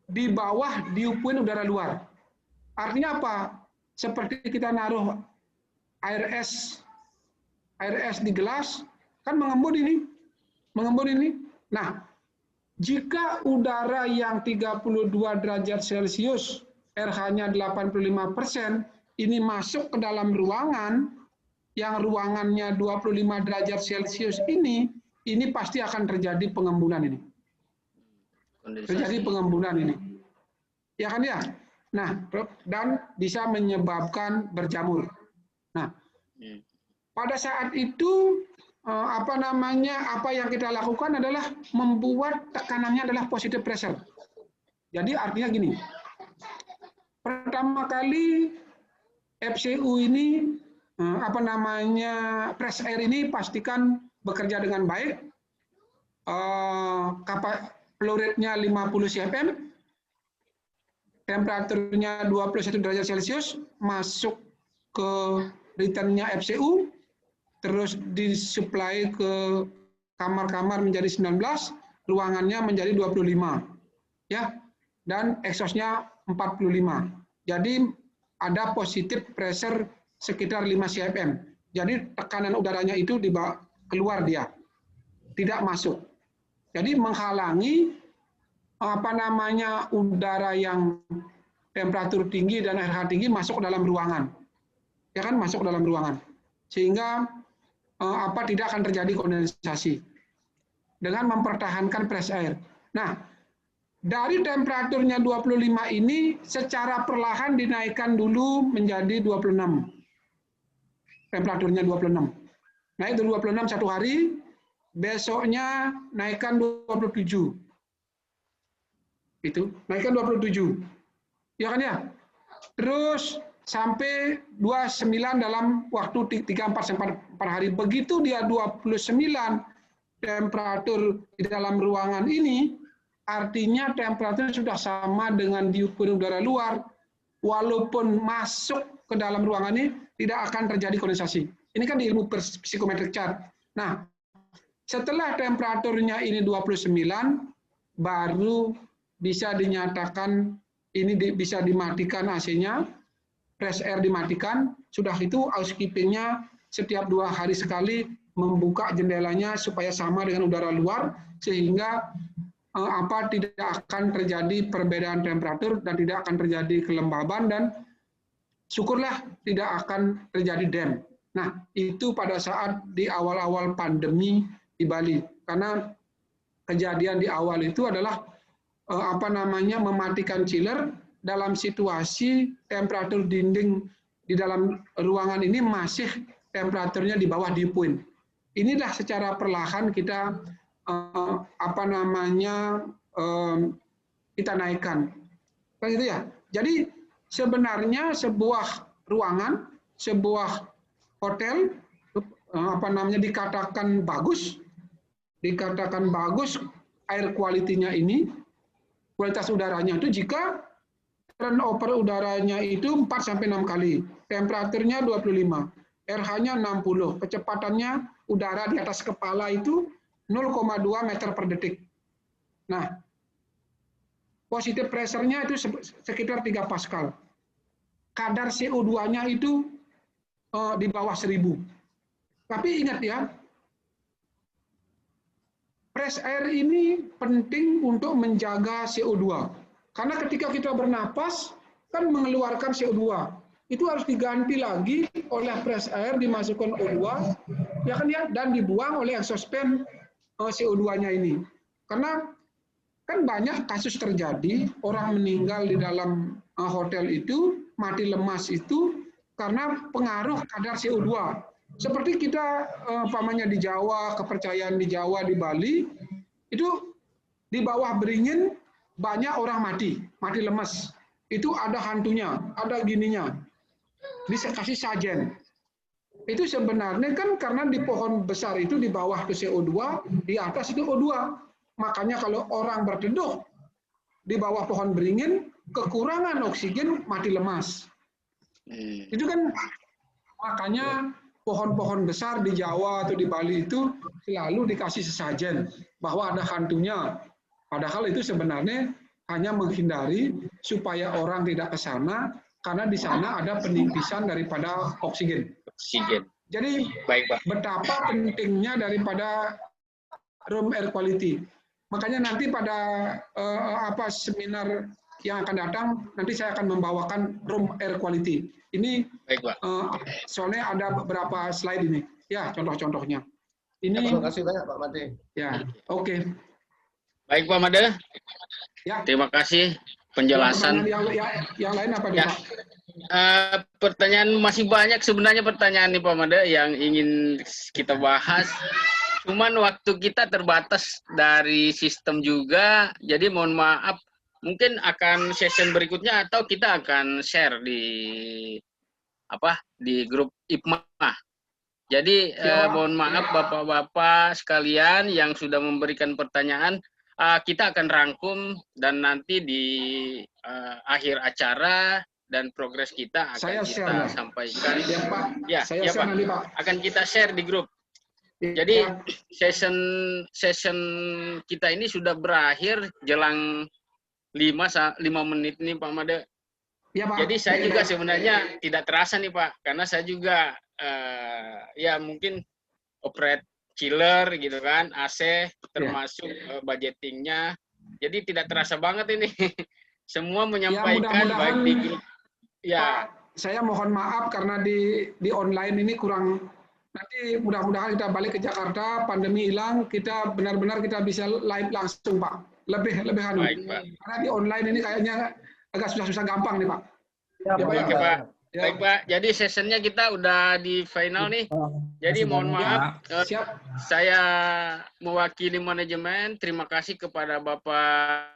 di bawah dew-point udara luar. Artinya apa? Seperti kita naruh air es di gelas, kan mengembun ini. Nah, jika udara yang 32 derajat Celcius, RH-nya 85%, ini masuk ke dalam ruangan, yang ruangannya 25 derajat Celcius ini pasti akan terjadi pengembunan ini. Terjadi pengembunan ini. Ya kan ya? Nah, dan bisa menyebabkan berjamur. Nah, pada saat itu apa yang kita lakukan adalah membuat tekanannya adalah positive pressure. Jadi artinya gini. Pertama kali FCU ini press air ini pastikan bekerja dengan baik. Flow rate-nya 50 CFM. Temperaturnya 21 derajat Celcius, masuk ke return-nya FCU, terus disuplai ke kamar-kamar menjadi 19, ruangannya menjadi 25. Ya, dan exhaust-nya 45. Jadi ada positive pressure sekitar 5 CFM. Jadi tekanan udaranya itu keluar dia. Tidak masuk. Jadi menghalangi udara yang temperatur tinggi dan RH tinggi masuk ke dalam ruangan. Ya kan, masuk ke dalam ruangan. Sehingga tidak akan terjadi kondensasi dengan mempertahankan press air. Nah, dari temperaturnya 25 ini secara perlahan dinaikkan dulu menjadi 26. Temperaturnya 26. Naik dari 26 satu hari, besoknya naikkan 27. Itu, naikkan 27. Ya kan ya? Terus sampai 29 dalam waktu 3-4 hari. Begitu dia 29 temperatur di dalam ruangan ini, artinya temperatur sudah sama dengan di udara luar, walaupun masuk ke dalam ruangan ini tidak akan terjadi kondensasi. Ini kan di ilmu psikometrik chart. Nah, setelah temperaturnya ini 29, baru bisa dinyatakan ini bisa dimatikan AC-nya, fresh air dimatikan, sudah itu housekeeping-nya setiap 2 hari sekali membuka jendelanya supaya sama dengan udara luar, sehingga tidak akan terjadi perbedaan temperatur dan tidak akan terjadi kelembaban, dan syukurlah tidak akan terjadi damp. Nah, itu pada saat di awal-awal pandemi di Bali, karena kejadian di awal itu adalah mematikan chiller dalam situasi temperatur dinding di dalam ruangan ini masih temperaturnya di bawah dew point. Inilah secara perlahan kita kita naikkan. Kan gitu ya. Jadi sebenarnya sebuah ruangan, sebuah hotel dikatakan bagus air quality-nya ini, kualitas udaranya itu jika turnover udaranya itu 4-6 kali, temperaturnya 25, RH-nya 60, kecepatannya udara di atas kepala itu 0,2 meter per detik. Nah, positive pressure-nya itu sekitar 3 Pascal. Kadar CO2-nya itu di bawah 1000. Tapi ingat ya, fresh air ini penting untuk menjaga CO2. Karena ketika kita bernapas, kan mengeluarkan CO2. Itu harus diganti lagi oleh fresh air, dimasukkan O2, ya kan ya, dan dibuang oleh exhaust fan CO2-nya ini. Karena kan banyak kasus terjadi, orang meninggal di dalam hotel itu, mati lemas itu, karena pengaruh kadar CO2. Seperti kita di Jawa, kepercayaan di Jawa, di Bali, itu di bawah beringin banyak orang mati lemas. Itu ada hantunya, ada gininya. Bisa kasih sajen. Itu sebenarnya kan karena di pohon besar itu di bawah itu CO2, di atas itu O2. Makanya kalau orang berteduh di bawah pohon beringin, kekurangan oksigen, mati lemas. Itu kan makanya pohon-pohon besar di Jawa atau di Bali itu selalu dikasih sesajen bahwa ada hantunya. Padahal itu sebenarnya hanya menghindari supaya orang tidak ke sana, karena di sana ada penipisan daripada oksigen. Jadi baik, Pak, betapa pentingnya daripada room air quality. Makanya nanti pada seminar yang akan datang, nanti saya akan membawakan room air quality. Ini baik, Pak. Soalnya ada beberapa slide ini. Ya, contoh-contohnya. Ini. Terima kasih banyak Pak Made. Ya, oke. Baik Pak Made. Ya. Terima kasih penjelasan. Yang lain apa nih, ya, Pak? Pertanyaan masih banyak sebenarnya pertanyaan nih Pak Made yang ingin kita bahas. Cuman waktu kita terbatas dari sistem juga, jadi mohon maaf. Mungkin akan session berikutnya atau kita akan share di grup IPMA. Jadi mohon maaf Bapak-bapak sekalian yang sudah memberikan pertanyaan, kita akan rangkum dan nanti di akhir acara dan progres kita akan kita sampaikan. Ya, Pak. Ya, saya Pak. nanti, Pak. Akan kita share di grup. Jadi session kita ini sudah berakhir jelang 5 menit nih Pak Made. Ya, Pak. Jadi saya juga sebenarnya tidak terasa nih Pak, karena saya juga ya mungkin operate chiller gitu kan, AC termasuk budgetingnya. Jadi tidak terasa banget ini. Semua menyampaikan ya, baik di grup. Ya. Pak, saya mohon maaf karena di online ini kurang. Nanti mudah-mudahan kita balik ke Jakarta, pandemi hilang, kita benar-benar kita bisa live langsung, Pak. Lebih anu. Baik, Pak. Karena di online ini kayaknya agak susah-susah gampang nih, Pak. Ya, Baik, Pak. Ya. Baik, Pak. Jadi sessionnya kita udah di final nih. Jadi mohon maaf, Siap. Saya mewakili manajemen. Terima kasih kepada Bapak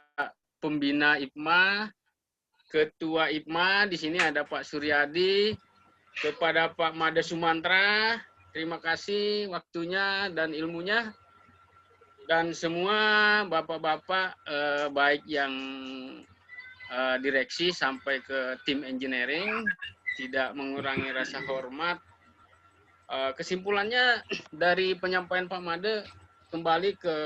Pembina IPMA. Ketua IPMA, di sini ada Pak Suryadi, kepada Pak Made Sumantra, terima kasih waktunya dan ilmunya, dan semua bapak-bapak baik yang direksi sampai ke tim engineering, tidak mengurangi rasa hormat. Kesimpulannya dari penyampaian Pak Made, kembali ke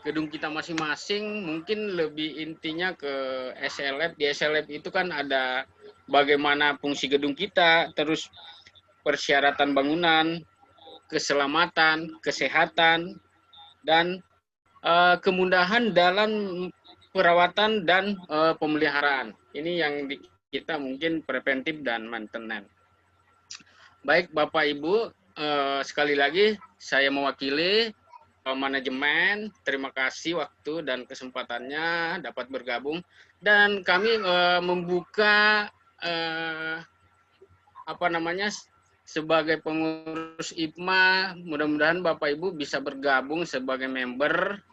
gedung kita masing-masing, mungkin lebih intinya ke SLF. Di SLF itu kan ada bagaimana fungsi gedung kita, terus persyaratan bangunan, keselamatan, kesehatan, dan kemudahan dalam perawatan dan pemeliharaan. Ini yang kita mungkin preventif dan maintenance. Baik Bapak Ibu, sekali lagi saya mewakili manajemen, terima kasih waktu dan kesempatannya dapat bergabung, dan kami membuka sebagai pengurus IPMA, mudah-mudahan Bapak Ibu bisa bergabung sebagai member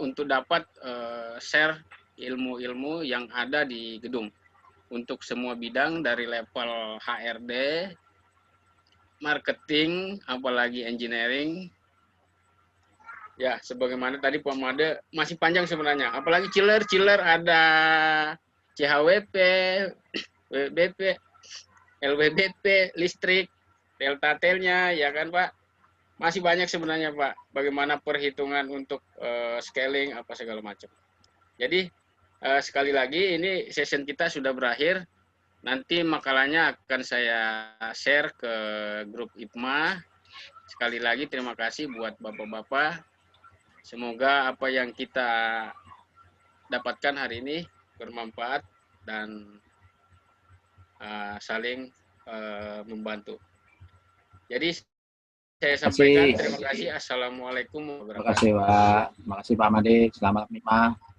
untuk dapat share ilmu-ilmu yang ada di gedung untuk semua bidang dari level HRD, marketing, apalagi engineering. Ya, sebagaimana tadi Pak Made, masih panjang sebenarnya. Apalagi chiller ada CHWP, WBP, LWBP, listrik, delta-telnya, ya kan Pak? Masih banyak sebenarnya Pak, bagaimana perhitungan untuk scaling, apa segala macam. Jadi, sekali lagi, ini session kita sudah berakhir. Nanti makalahnya akan saya share ke grup IPMA. Sekali lagi terima kasih buat Bapak-Bapak. Semoga apa yang kita dapatkan hari ini bermanfaat dan saling membantu. Jadi saya sampaikan terima kasih. Assalamualaikum warahmatullahi wabarakatuh. Terima kasih Pak. Terima kasih Pak Made. Selamat menikmati.